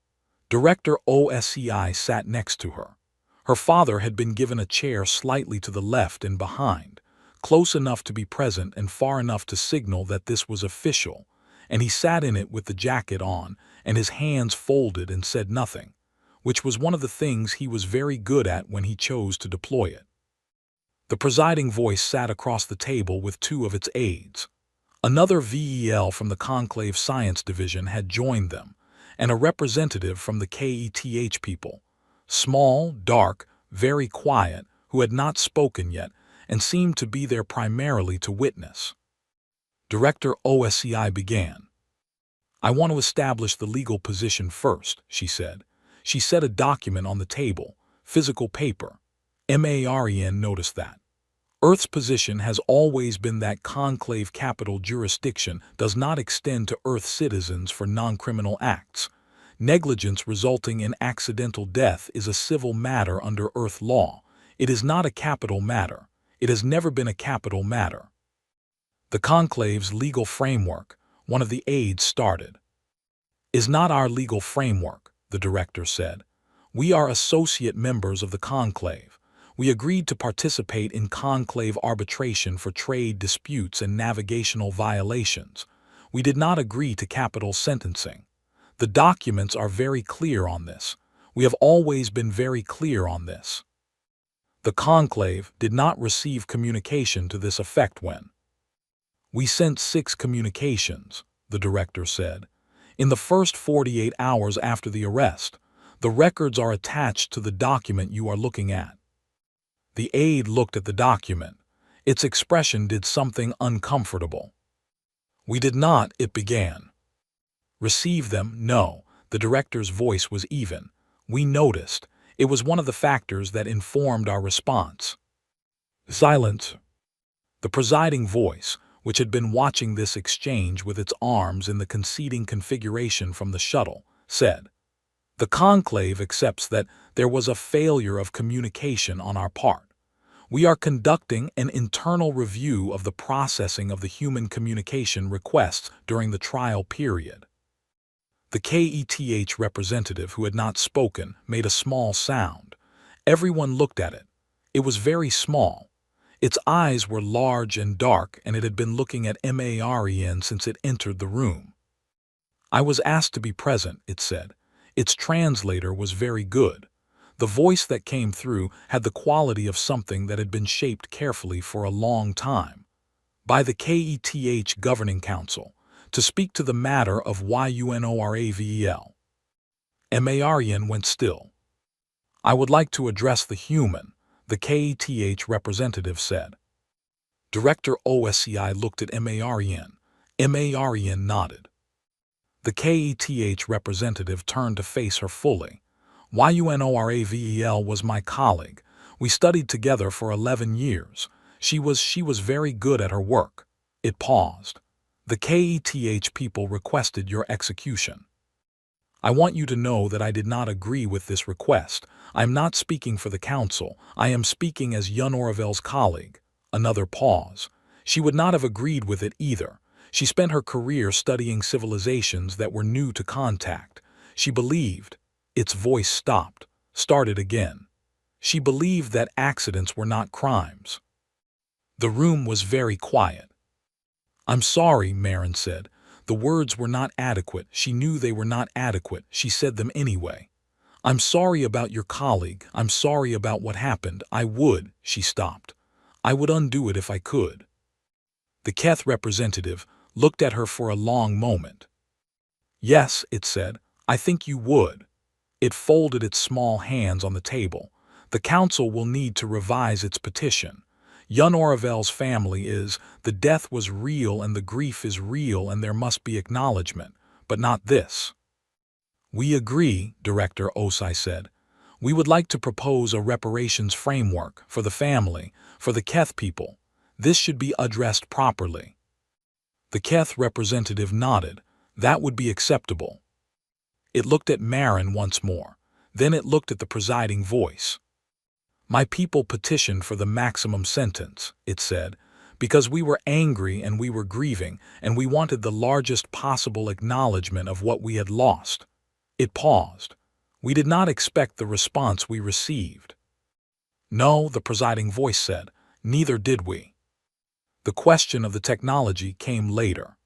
Director HFY sat next to her. Her father had been given a chair slightly to the left and behind, close enough to be present and far enough to signal that this was official, and he sat in it with the jacket on and his hands folded and said nothing, which was one of the things he was very good at when he chose to deploy it. The presiding voice sat across the table with 2 of its aides. Another VEL from the Conclave Science Division had joined them, and a representative from the KETH people, small, dark, very quiet, who had not spoken yet and seemed to be there primarily to witness. Director HFY began. I want to establish the legal position first, she said. She set a document on the table, physical paper. Maren noticed that. Earth's position has always been that conclave capital jurisdiction does not extend to Earth citizens for non-criminal acts. Negligence resulting in accidental death is a civil matter under Earth law. It is not a capital matter. It has never been a capital matter. The conclave's legal framework, one of the aides started, is not our legal framework, the director said. We are associate members of the conclave. We agreed to participate in conclave arbitration for trade disputes and navigational violations. We did not agree to capital sentencing. The documents are very clear on this. We have always been very clear on this. The conclave did not receive communication to this effect when we sent 6 communications, the director said. In the first 48 hours after the arrest, the records are attached to the document you are looking at. The aide looked at the document. Its expression did something uncomfortable. We did not, it began. Receive them? No. The director's voice was even. We noticed. It was one of the factors that informed our response. Silence. The presiding voice, which had been watching this exchange with its arms in the conceding configuration from the shuttle, said, "The conclave accepts that there was a failure of communication on our part. We are conducting an internal review of the processing of the human communication requests during the trial period." The KETH representative who had not spoken made a small sound. Everyone looked at it. It was very small. Its eyes were large and dark, and it had been looking at Marian since it entered the room. "I was asked to be present," it said. Its translator was very good. The voice that came through had the quality of something that had been shaped carefully for a long time. "By the KETH Governing Council, to speak to the matter of UNORAVEL." Marian went still. "I would like to address the human," the KETH representative said. Director OSCI looked at Marian. Marian nodded. The KETH representative turned to face her fully. "UNORAVEL was my colleague. We studied together for 11 years. She was very good at her work." It paused. "The KETH people requested your execution. I want you to know that I did not agree with this request. I am not speaking for the council. I am speaking as UNORAVEL's colleague." Another pause. "She would not have agreed with it either. She spent her career studying civilizations that were new to contact. She believed—" Its voice stopped, started again. "She believed that accidents were not crimes." The room was very quiet. "I'm sorry," Marin said. The words were not adequate. She knew they were not adequate. She said them anyway. "I'm sorry about your colleague. I'm sorry about what happened. She stopped. "I would undo it if I could." The KETH representative looked at her for a long moment. "Yes," it said, "I think you would." It folded its small hands on the table. "The council will need to revise its petition. UNORAVEL's family the death was real and the grief is real and there must be acknowledgement, but not this." "We agree," Director OSI said. "We would like to propose a reparations framework for the family, for the KETH people. This should be addressed properly." The KETH representative nodded. "That would be acceptable." It looked at Marin once more. Then it looked at the presiding voice. "My people petitioned for the maximum sentence," it said, "because we were angry and we were grieving, and we wanted the largest possible acknowledgement of what we had lost." It paused. "We did not expect the response we received." "No," the presiding voice said, "neither did we." The question of the technology came later.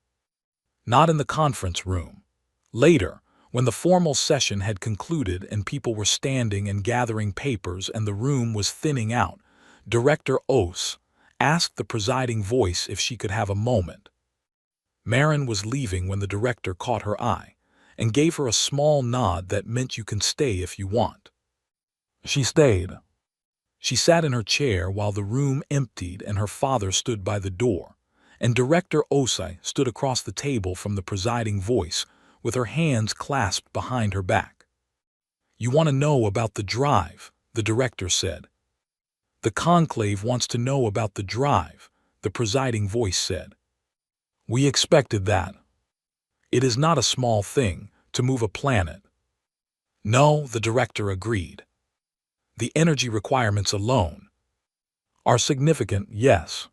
Not in the conference room. Later, when the formal session had concluded and people were standing and gathering papers and the room was thinning out, Director Os asked the presiding voice if she could have a moment. Marin was leaving when the director caught her eye and gave her a small nod that meant "You can stay if you want." She stayed. She sat in her chair while the room emptied and her father stood by the door, and Director Osai stood across the table from the presiding voice with her hands clasped behind her back. "You want to know about the drive," the director said. "The conclave wants to know about the drive," the presiding voice said. "We expected that. It is not a small thing to move a planet." "No," the director agreed. "The energy requirements alone are significant, yes."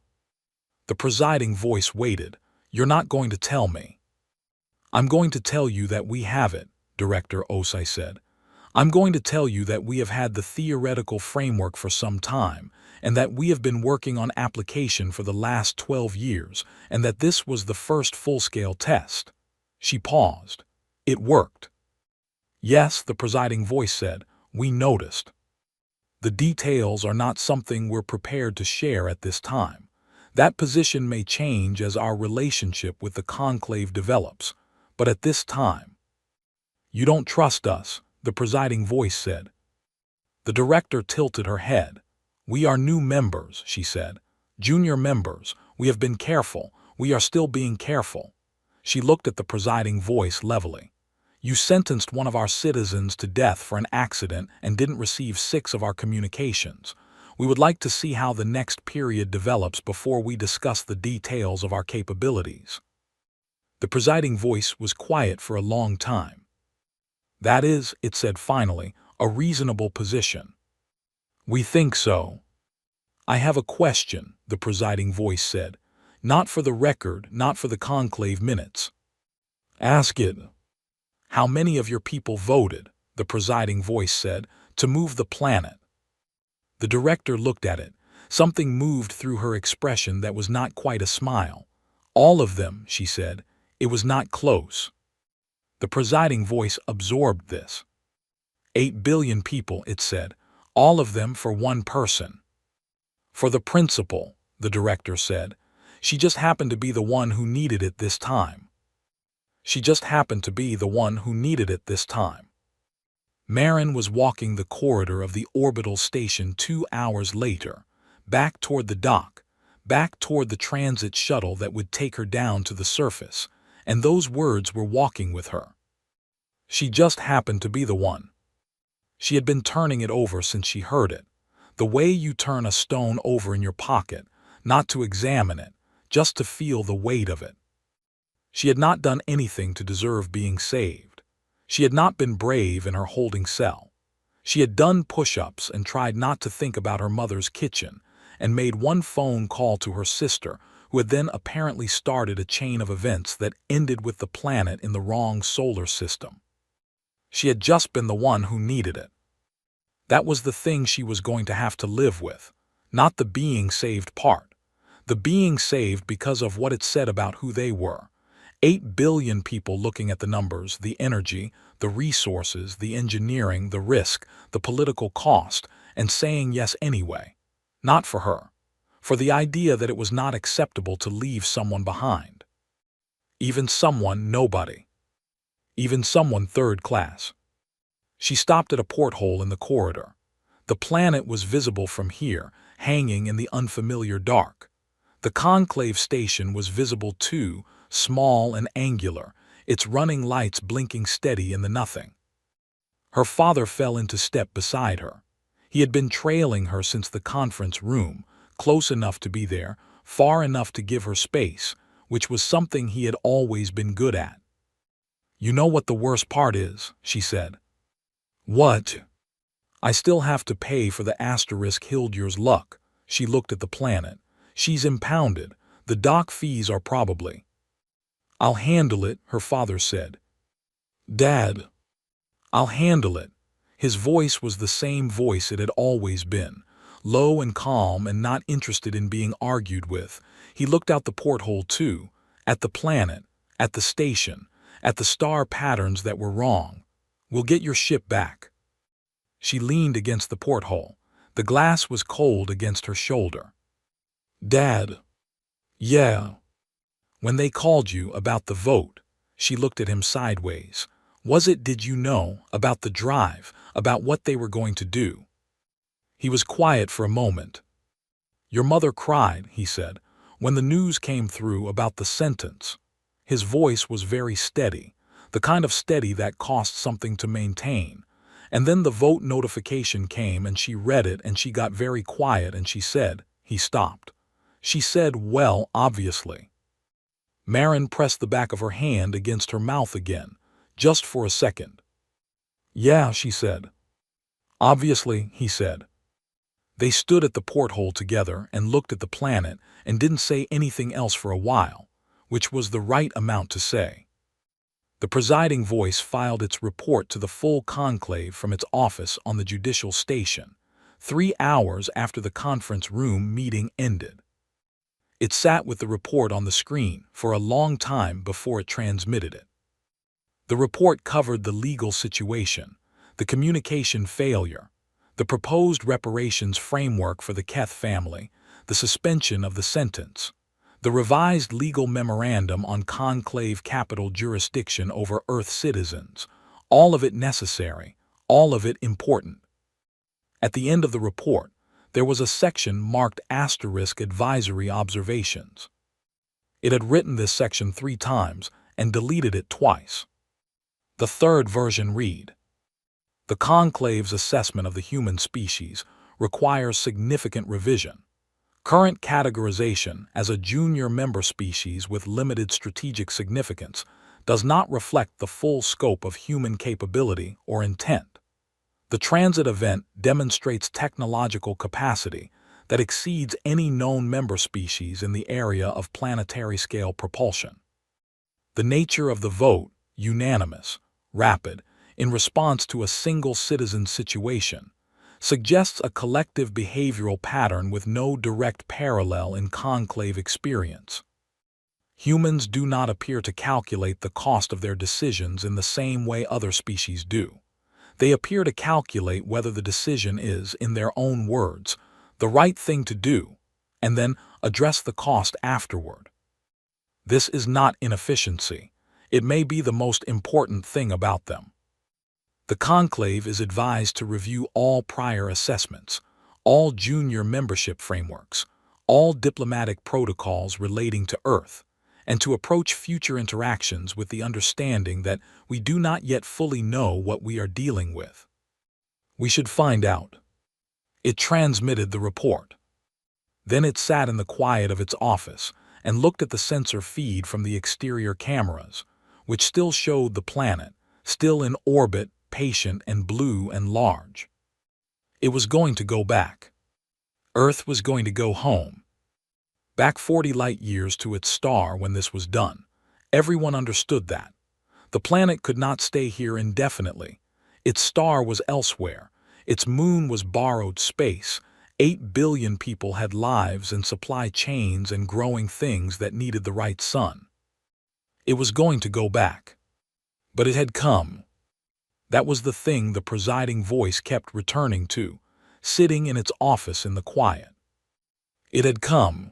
The presiding voice waited. "You're not going to tell me." "I'm going to tell you that we have it," Director Osai said. "I'm going to tell you that we have had the theoretical framework for some time, and that we have been working on application for the last 12 years, and that this was the first full-scale test." She paused. "It worked." "Yes," the presiding voice said, "we noticed. The details are not something we're prepared to share at this time. That position may change as our relationship with the conclave develops, but at this time—" "You don't trust us," the presiding voice said. The director tilted her head. "We are new members," she said. "Junior members. We have been careful. We are still being careful." She looked at the presiding voice levelly. "You sentenced one of our citizens to death for an accident and didn't receive 6 of our communications. We would like to see how the next period develops before we discuss the details of our capabilities." The presiding voice was quiet for a long time. "That is," it said finally, "a reasonable position." "We think so." "I have a question," the presiding voice said. "Not for the record, not for the conclave minutes." "Ask it." "How many of your people voted," the presiding voice said, "to move the planet?" The director looked at it. Something moved through her expression that was not quite a smile. "All of them," she said. "It was not close." The presiding voice absorbed this. 8 billion people, it said, all of them for one person. "For the principal," the director said. "She just happened to be the one who needed it this time." She just happened to be the one who needed it this time. Marin was walking the corridor of the orbital station 2 hours later, back toward the dock, back toward the transit shuttle that would take her down to the surface, and those words were walking with her. She just happened to be the one. She had been turning it over since she heard it, the way you turn a stone over in your pocket, not to examine it, just to feel the weight of it. She had not done anything to deserve being saved. She had not been brave in her holding cell. She had done push-ups and tried not to think about her mother's kitchen, and made one phone call to her sister, who had then apparently started a chain of events that ended with the planet in the wrong solar system. She had just been the one who needed it. That was the thing she was going to have to live with, not the being saved part. The being saved because of what it said about who they were. 8 billion people looking at the numbers, the energy, the resources, the engineering, the risk, the political cost, and saying yes anyway. Not for her. For the idea that it was not acceptable to leave someone behind. Even someone nobody. Even someone third class. She stopped at a porthole in the corridor. The planet was visible from here, hanging in the unfamiliar dark. The conclave station was visible too, small and angular, its running lights blinking steady in the nothing. Her father fell into step beside her. He had been trailing her since the conference room, close enough to be there, far enough to give her space, which was something he had always been good at. "You know what the worst part is," she said. "What?" "I still have to pay for the asterisk Hildur's luck." She looked at the planet. "She's impounded. The dock fees are probably—" "I'll handle it," her father said. "Dad." "I'll handle it." His voice was the same voice it had always been, low and calm and not interested in being argued with. He looked out the porthole too, at the planet, at the station, at the star patterns that were wrong. "We'll get your ship back." She leaned against the porthole. The glass was cold against her shoulder. "Dad." "Yeah." "When they called you about the vote," she looked at him sideways. Did you know, about the drive, about what they were going to do?" He was quiet for a moment. "Your mother cried," he said, "when the news came through about the sentence." His voice was very steady, the kind of steady that costs something to maintain. "And then the vote notification came and she read it and she got very quiet and she said," he stopped. "She said, well, obviously." Marin pressed the back of her hand against her mouth again, just for a second. "Yeah," she said. "Obviously," he said. They stood at the porthole together and looked at the planet and didn't say anything else for a while, which was the right amount to say. The presiding voice filed its report to the full conclave from its office on the judicial station, 3 hours after the conference room meeting ended. It sat with the report on the screen for a long time before it transmitted it. The report covered the legal situation, the communication failure, the proposed reparations framework for the Keth family, the suspension of the sentence, the revised legal memorandum on conclave capital jurisdiction over Earth citizens, all of it necessary, all of it important. At the end of the report, there was a section marked * advisory observations. It had written this section 3 times and deleted it twice. The third version read: "The conclave's assessment of the human species requires significant revision. Current categorization as a junior member species with limited strategic significance does not reflect the full scope of human capability or intent. The transit event demonstrates technological capacity that exceeds any known member species in the area of planetary-scale propulsion. The nature of the vote, unanimous, rapid, in response to a single citizen situation, suggests a collective behavioral pattern with no direct parallel in conclave experience. Humans do not appear to calculate the cost of their decisions in the same way other species do. They appear to calculate whether the decision is, in their own words, the right thing to do, and then address the cost afterward. This is not inefficiency. It may be the most important thing about them. The conclave is advised to review all prior assessments, all junior membership frameworks, all diplomatic protocols relating to Earth, and to approach future interactions with the understanding that we do not yet fully know what we are dealing with. We should find out. It transmitted the report. Then it sat in the quiet of its office and looked at the sensor feed from the exterior cameras, which still showed the planet, still in orbit, patient and blue and large. It was going to go back. Earth was going to go home. Back 40 light-years to its star when this was done. Everyone understood that. The planet could not stay here indefinitely. Its star was elsewhere. Its moon was borrowed space. 8 billion people had lives and supply chains and growing things that needed the right sun. It was going to go back. But it had come. That was the thing the presiding voice kept returning to, sitting in its office in the quiet. It had come.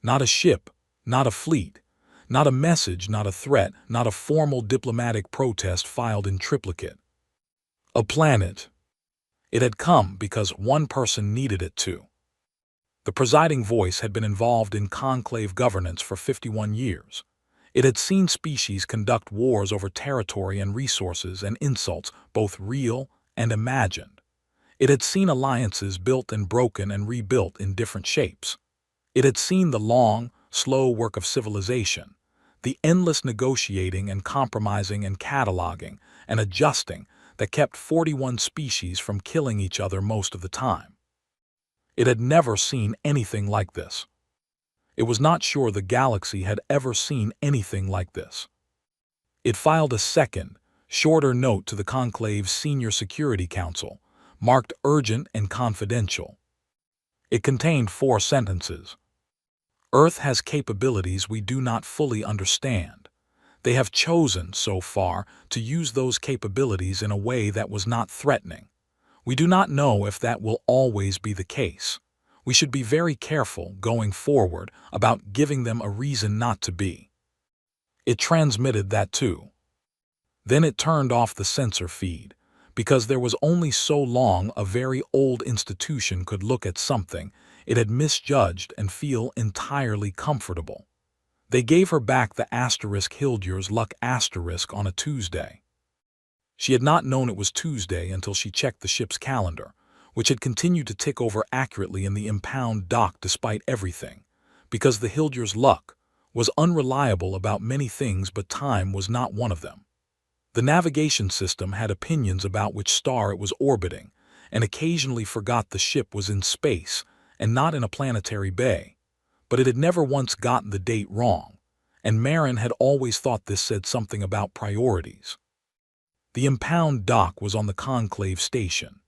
Not a ship, not a fleet, not a message, not a threat, not a formal diplomatic protest filed in triplicate. A planet. It had come because one person needed it to. The presiding voice had been involved in conclave governance for 51 years. It had seen species conduct wars over territory and resources and insults, both real and imagined. It had seen alliances built and broken and rebuilt in different shapes. It had seen the long, slow work of civilization, the endless negotiating and compromising and cataloging and adjusting that kept 41 species from killing each other most of the time. It had never seen anything like this. It was not sure the galaxy had ever seen anything like this. It filed a second, shorter note to the Conclave's Senior Security Council, marked urgent and confidential. It contained 4 sentences. Earth has capabilities we do not fully understand. They have chosen, so far, to use those capabilities in a way that was not threatening. We do not know if that will always be the case. We should be very careful, going forward, about giving them a reason not to be. It transmitted that too. Then it turned off the sensor feed, because there was only so long a very old institution could look at something it had misjudged and feel entirely comfortable. They gave her back the *Hildur's luck* on a Tuesday. She had not known it was Tuesday until she checked the ship's calendar, which had continued to tick over accurately in the impound dock despite everything, because the Hildur's luck was unreliable about many things, but time was not one of them. The navigation system had opinions about which star it was orbiting, and occasionally forgot the ship was in space and not in a planetary bay, but it had never once gotten the date wrong, and Marin had always thought this said something about priorities. The impound dock was on the Conclave station.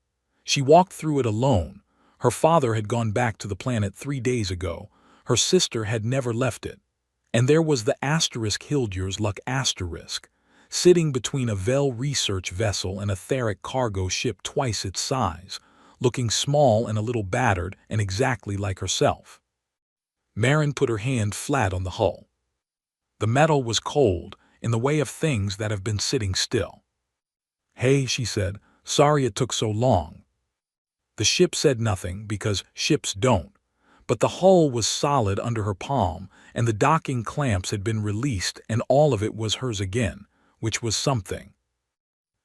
She walked through it alone. Her father had gone back to the planet 3 days ago. Her sister had never left it. And there was the Hildur's luck sitting between a Vel research vessel and a Theric cargo ship twice its size, looking small and a little battered and exactly like herself. Marin put her hand flat on the hull. The metal was cold, in the way of things that have been sitting still. "Hey," she said, "sorry it took so long." The ship said nothing, because ships don't, but the hull was solid under her palm, and the docking clamps had been released, and all of it was hers again, which was something.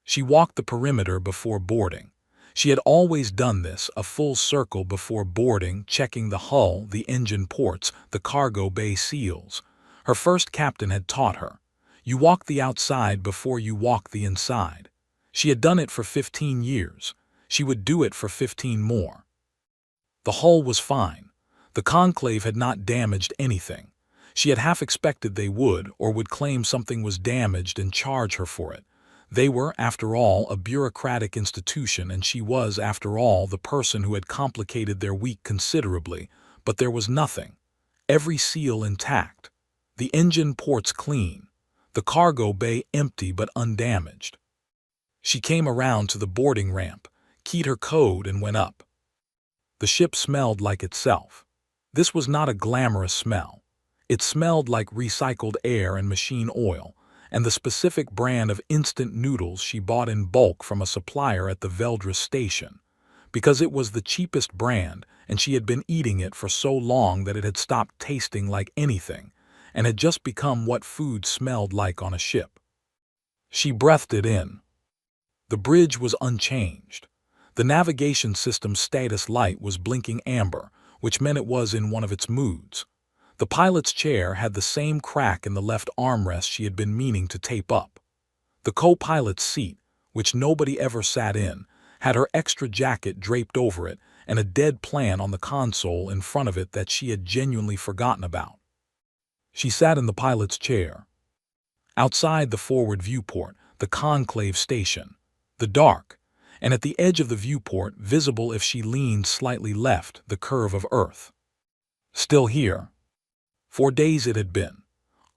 She walked the perimeter before boarding. She had always done this, a full circle before boarding, checking the hull, the engine ports, the cargo bay seals. Her first captain had taught her, you walk the outside before you walk the inside. She had done it for 15 years. She would do it for 15 more. The hull was fine. The conclave had not damaged anything. She had half expected they would, or would claim something was damaged and charge her for it. They were, after all, a bureaucratic institution, and she was, after all, the person who had complicated their week considerably, but there was nothing. Every seal intact. The engine ports clean. The cargo bay empty but undamaged. She came around to the boarding ramp, keyed her code, and went up. The ship smelled like itself. This was not a glamorous smell. It smelled like recycled air and machine oil, and the specific brand of instant noodles she bought in bulk from a supplier at the Veldres station. Because it was the cheapest brand, and she had been eating it for so long that it had stopped tasting like anything, and had just become what food smelled like on a ship. She breathed it in. The bridge was unchanged. The navigation system's status light was blinking amber, which meant it was in one of its moods. The pilot's chair had the same crack in the left armrest she had been meaning to tape up. The co-pilot's seat, which nobody ever sat in, had her extra jacket draped over it and a dead plan on the console in front of it that she had genuinely forgotten about. She sat in the pilot's chair. Outside the forward viewport, the conclave station. The dark, and at the edge of the viewport, visible if she leaned slightly left, the curve of Earth. Still here. 4 days it had been.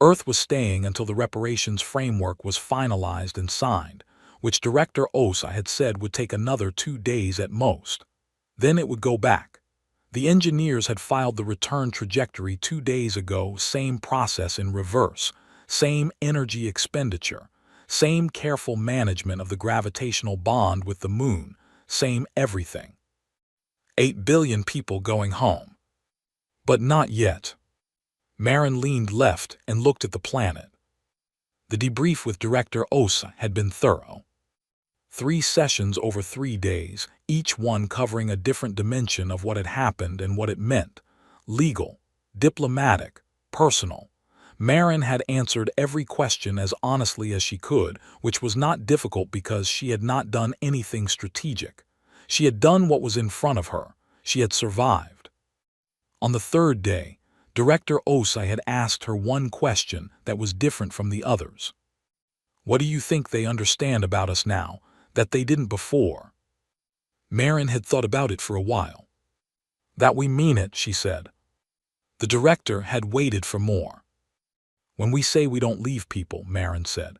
Earth was staying until the reparations framework was finalized and signed, which Director Osa had said would take another 2 days at most. Then it would go back. The engineers had filed the return trajectory 2 days ago, same process in reverse, same energy expenditure, same careful management of the gravitational bond with the moon, same everything. 8 billion people going home. But not yet. Marin leaned left and looked at the planet. The debrief with Director Osa had been thorough. 3 sessions over 3 days, each one covering a different dimension of what had happened and what it meant. Legal, diplomatic, personal. Marin had answered every question as honestly as she could, which was not difficult because she had not done anything strategic. She had done what was in front of her. She had survived. On the 3rd day, Director Osa had asked her one question that was different from the others. What do you think they understand about us now that they didn't before? Marin had thought about it for a while. That we mean it, she said. The director had waited for more. When we say we don't leave people, Marin said.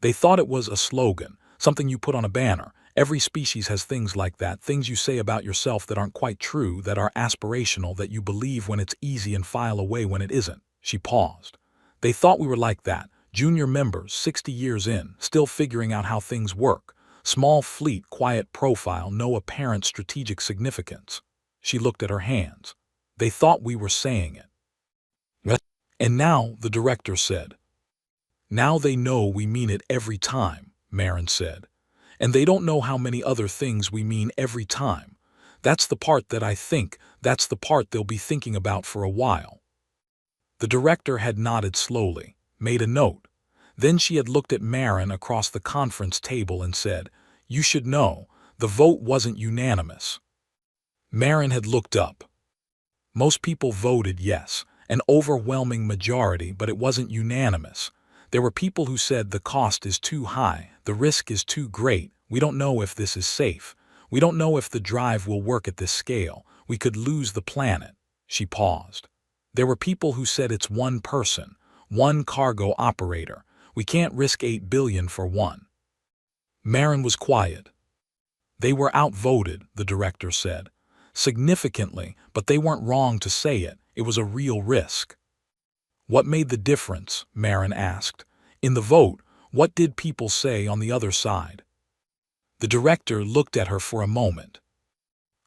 They thought it was a slogan, something you put on a banner. Every species has things like that, things you say about yourself that aren't quite true, that are aspirational, that you believe when it's easy and file away when it isn't. She paused. They thought we were like that, junior members, 60 years in, still figuring out how things work. Small fleet, quiet profile, no apparent strategic significance. She looked at her hands. They thought we were saying it. And now, the director said. Now they know we mean it every time, Marin said. And they don't know how many other things we mean every time. That's the part that I think, that's the part they'll be thinking about for a while. The director had nodded slowly, made a note. Then she had looked at Marin across the conference table and said, You should know, the vote wasn't unanimous. Marin had looked up. Most people voted yes, an overwhelming majority, but it wasn't unanimous. There were people who said the cost is too high, the risk is too great, we don't know if this is safe, we don't know if the drive will work at this scale, we could lose the planet. She paused. There were people who said it's one person, one cargo operator, we can't risk 8 billion for one. Marin was quiet. They were outvoted, the director said. Significantly, but they weren't wrong to say it, it was a real risk. What made the difference? Marin asked. In the vote, what did people say on the other side? The director looked at her for a moment.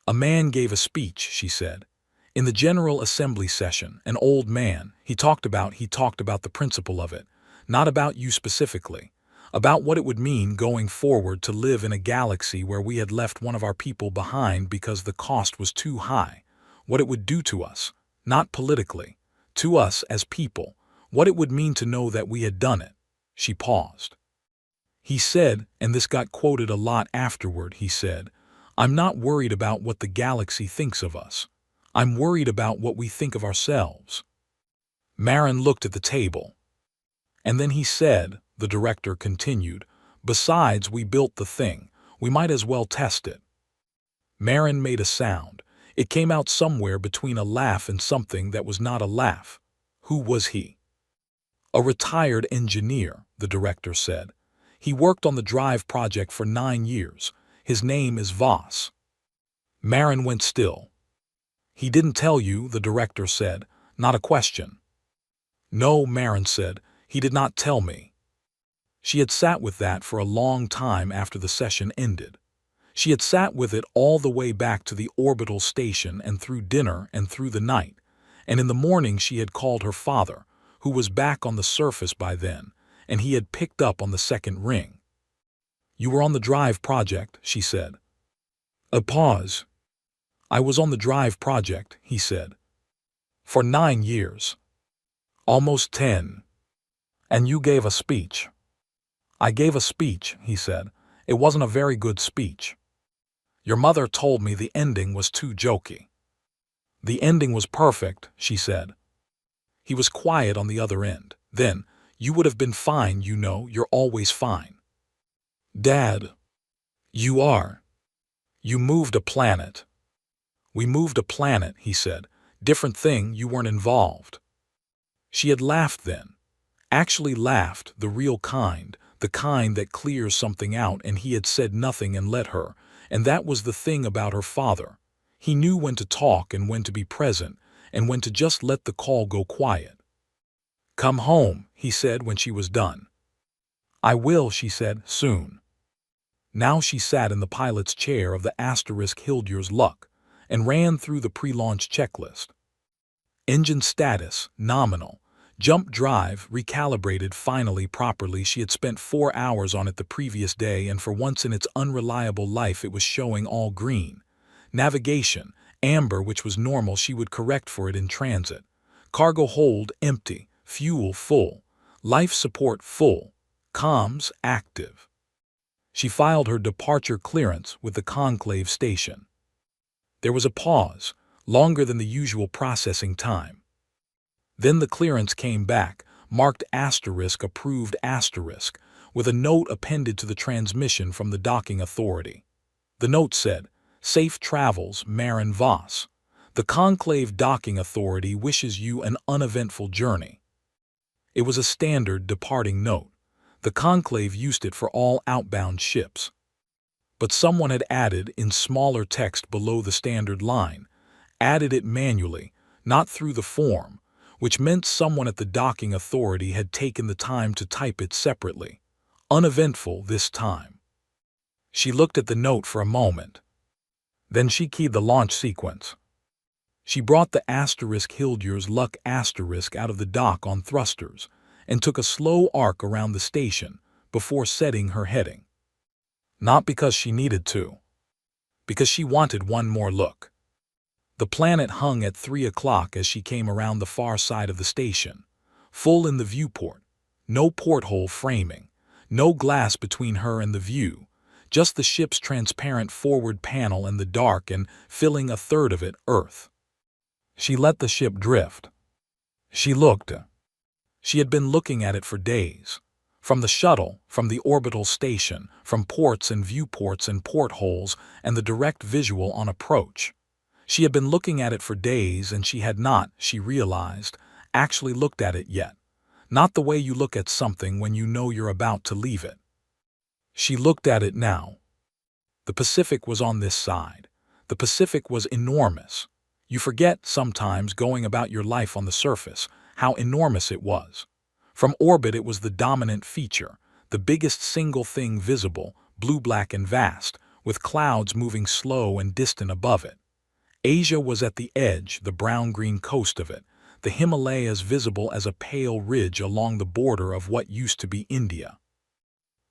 A man gave a speech, she said. In the General Assembly session, an old man, he talked about the principle of it, not about you specifically. about what it would mean going forward to live in a galaxy where we had left one of our people behind because the cost was too high, what it would do to us, not politically, to us as people, what it would mean to know that we had done it. She paused. He said, and this got quoted a lot afterward, he said, "I'm not worried about what the galaxy thinks of us. I'm worried about what we think of ourselves." Marin looked at the table. "And then he said," the director continued, "besides, we built the thing. We might as well test it." Marin made a sound. It came out somewhere between a laugh and something that was not a laugh. Who was he? "A retired engineer," the director said. "He worked on the Drive project for 9 years. His name is Voss." Marin went still. "He didn't tell you," the director said. "Not a question." "No," Marin said. "He did not tell me." She had sat with that for a long time after the session ended. She had sat with it all the way back to the orbital station and through dinner and through the night, and in the morning she had called her father, who was back on the surface by then, and he had picked up on the second ring. "You were on the Drive project," she said. A pause. "I was on the Drive project," he said. "For 9 years. Almost 10. And you gave a speech." "I gave a speech," he said. "It wasn't a very good speech. Your mother told me the ending was too jokey." "The ending was perfect," she said. He was quiet on the other end. Then, "You would have been fine, you know, you're always fine." "Dad." "You are. You moved a planet." "We moved a planet," he said. "Different thing, you weren't involved." She had laughed then. Actually laughed, the real kind, the kind that clears something out, and he had said nothing and let her, and that was the thing about her father. He knew when to talk and when to be present, and when to just let the call go quiet. "Come home," he said when she was done. "I will," she said, "soon." Now she sat in the pilot's chair of the *Hildur's Luck and ran through the pre-launch checklist. Engine status, nominal. Jump drive, recalibrated finally properly. She had spent 4 hours on it the previous day, and for once in its unreliable life it was showing all green. Navigation, amber, which was normal. She would correct for it in transit. Cargo hold, empty. Fuel, full. Life support, full. Comms, active. She filed her departure clearance with the conclave station. There was a pause, longer than the usual processing time. Then the clearance came back, marked *approved*, with a note appended to the transmission from the docking authority. The note said, "Safe travels, Marin Voss. The Conclave Docking Authority wishes you an uneventful journey." It was a standard departing note. The Conclave used it for all outbound ships. But someone had added, in smaller text below the standard line, added it manually, not through the form, which meant someone at the docking authority had taken the time to type it separately. Uneventful this time. She looked at the note for a moment. Then she keyed the launch sequence. She brought the *Hildur's Luck* out of the dock on thrusters and took a slow arc around the station before setting her heading. Not because she needed to. Because she wanted one more look. The planet hung at 3 o'clock as she came around the far side of the station, full in the viewport, no porthole framing, no glass between her and the view, just the ship's transparent forward panel and the dark, and, filling a third of it, Earth. She let the ship drift. She looked. She had been looking at it for days. From the shuttle, from the orbital station, from ports and viewports and portholes, and the direct visual on approach. She had been looking at it for days, and she had not, she realized, actually looked at it yet. Not the way you look at something when you know you're about to leave it. She looked at it now. The Pacific was on this side. The Pacific was enormous. You forget, sometimes, going about your life on the surface, how enormous it was. From orbit it was the dominant feature, the biggest single thing visible, blue-black and vast, with clouds moving slow and distant above it. Asia was at the edge, the brown-green coast of it, the Himalayas visible as a pale ridge along the border of what used to be India.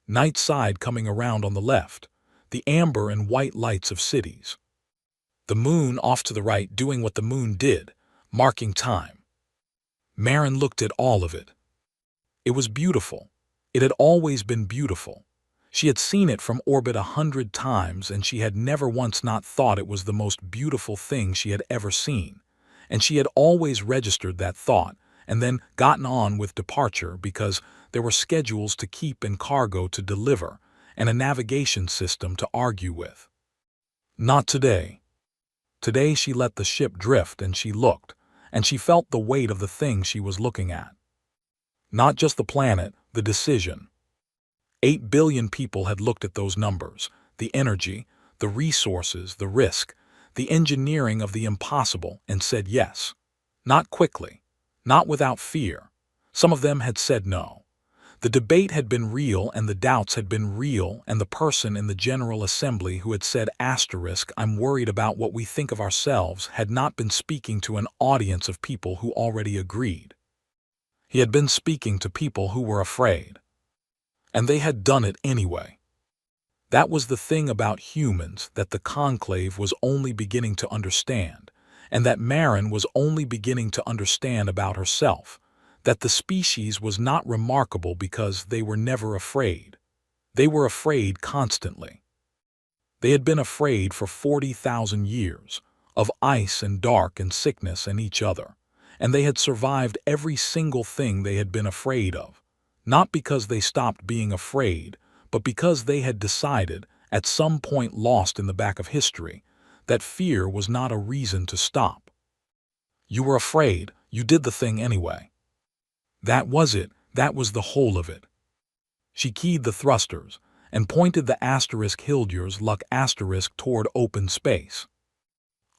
Night side coming around on the left, the amber and white lights of cities. The moon off to the right doing what the moon did, marking time. Marin looked at all of it. It was beautiful. It had always been beautiful. She had seen it from orbit 100 times, and she had never once not thought it was the most beautiful thing she had ever seen. And she had always registered that thought, and then gotten on with departure because there were schedules to keep and cargo to deliver, and a navigation system to argue with. Not today. Today she let the ship drift and she looked, and she felt the weight of the thing she was looking at. Not just the planet, the decision. 8 billion people had looked at those numbers, the energy, the resources, the risk, the engineering of the impossible, and said yes. Not quickly, not without fear. Some of them had said no. The debate had been real and the doubts had been real, and the person in the General Assembly who had said "I'm worried about what we think of ourselves" had not been speaking to an audience of people who already agreed. He had been speaking to people who were afraid. And they had done it anyway. That was the thing about humans that the conclave was only beginning to understand, and that Marin was only beginning to understand about herself, that the species was not remarkable because they were never afraid. They were afraid constantly. They had been afraid for 40,000 years, of ice and dark and sickness and each other, and they had survived every single thing they had been afraid of, not because they stopped being afraid, but because they had decided, at some point lost in the back of history, that fear was not a reason to stop. You were afraid, you did the thing anyway. That was it, that was the whole of it. She keyed the thrusters and pointed the *Hildur's luck toward open space.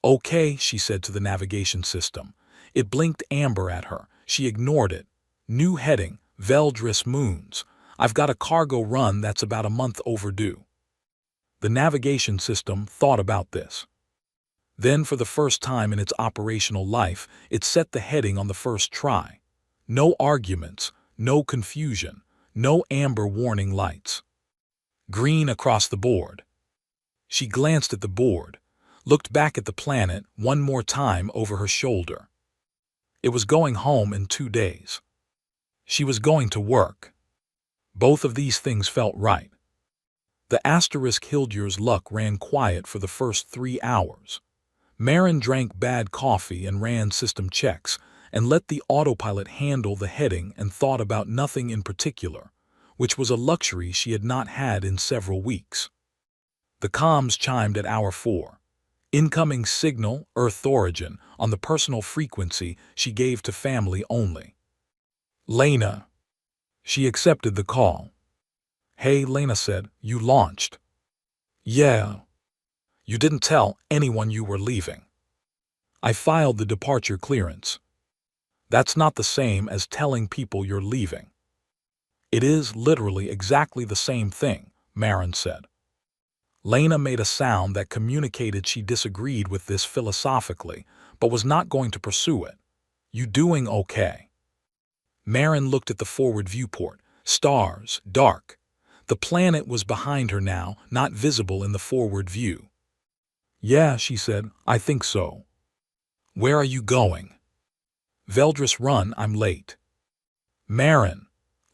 Okay, she said to the navigation system. It blinked amber at her. She ignored it. New heading, Veldris Moons. I've got a cargo run that's about a month overdue. The navigation system thought about this. Then, for the first time in its operational life, it set the heading on the first try. No arguments, no confusion, no amber warning lights. Green across the board. She glanced at the board, looked back at the planet one more time over her shoulder. It was going home in 2 days. She was going to work. Both of these things felt right. The *Hildur's luck ran quiet for the first 3 hours. Marin drank bad coffee and ran system checks and let the autopilot handle the heading and thought about nothing in particular, which was a luxury she had not had in several weeks. The comms chimed at hour 4. Incoming signal, Earth origin, on the personal frequency she gave to family only. Lena. She accepted the call. Hey, Lena said, you launched. Yeah. You didn't tell anyone you were leaving. I filed the departure clearance. That's not the same as telling people you're leaving. It is literally exactly the same thing, Marin said. Lena made a sound that communicated she disagreed with this philosophically, but was not going to pursue it. You doing okay? Marin looked at the forward viewport. Stars, dark. The planet was behind her now, not visible in the forward view. Yeah, she said, I think so. Where are you going? Veldris Run, I'm late. Marin.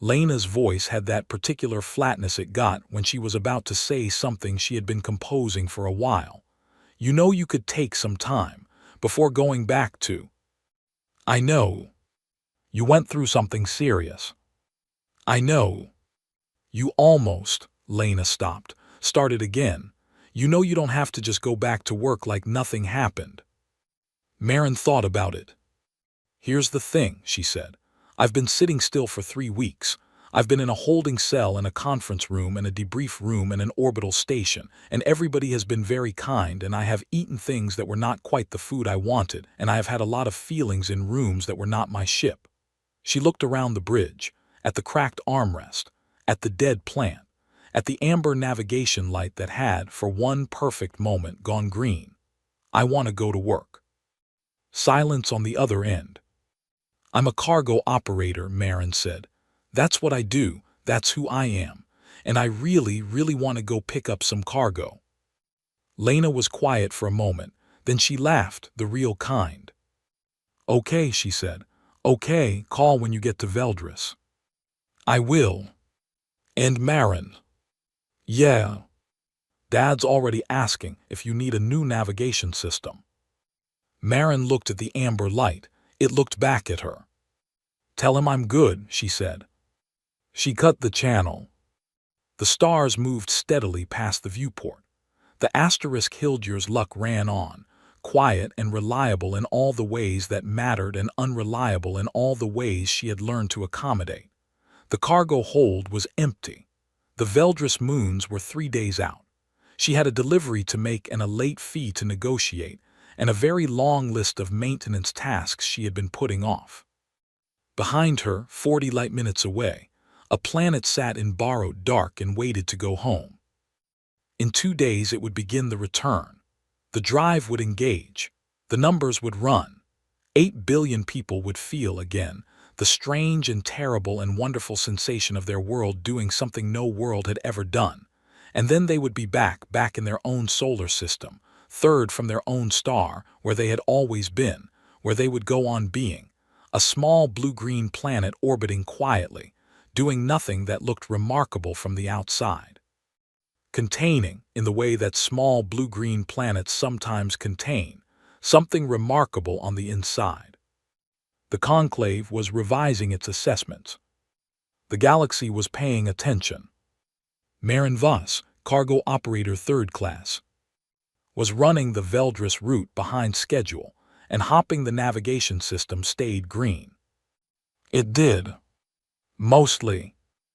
Lena's voice had that particular flatness it got when she was about to say something she had been composing for a while. You know you could take some time, before going back to. I know. You went through something serious. I know. You almost, Lena stopped, started again. You know you don't have to just go back to work like nothing happened. Marin thought about it. Here's the thing, she said. I've been sitting still for 3 weeks. I've been in a holding cell and a conference room and a debrief room and an orbital station, and everybody has been very kind, and I have eaten things that were not quite the food I wanted, and I have had a lot of feelings in rooms that were not my ship. She looked around the bridge, at the cracked armrest, at the dead plant, at the amber navigation light that had, for one perfect moment, gone green. I want to go to work. Silence on the other end. I'm a cargo operator, Marin said. That's what I do, that's who I am. and I really, really want to go pick up some cargo." Lena was quiet for a moment, then she laughed, the real kind. "Okay," she said. "Okay, call when you get to Veldris." "I will." "And Marin." "Yeah. Dad's already asking if you need a new navigation system." Marin looked at the amber light. It looked back at her. "Tell him I'm good," she said. She cut the channel. The stars moved steadily past the viewport. The asterisk Hildur's luck ran on, quiet and reliable in all the ways that mattered and unreliable in all the ways she had learned to accommodate. The cargo hold was empty. The Veldris moons were 3 days out. She had a delivery to make and a late fee to negotiate, and a very long list of maintenance tasks she had been putting off. Behind her, 40 light minutes away, a planet sat in borrowed dark and waited to go home. In 2 days it would begin the return. The drive would engage. The numbers would run. 8 billion people would feel again the strange and terrible and wonderful sensation of their world doing something no world had ever done. And then they would be back in their own solar system, third from their own star, where they had always been, where they would go on being, a small blue-green planet orbiting quietly, doing nothing that looked remarkable from the outside. Containing, in the way that small blue-green planets sometimes contain, something remarkable on the inside. The conclave was revising its assessments. The galaxy was paying attention. Marin Voss, cargo operator 3rd class, was running the Veldris route behind schedule, and hopping the navigation system stayed green. It did. Mostly.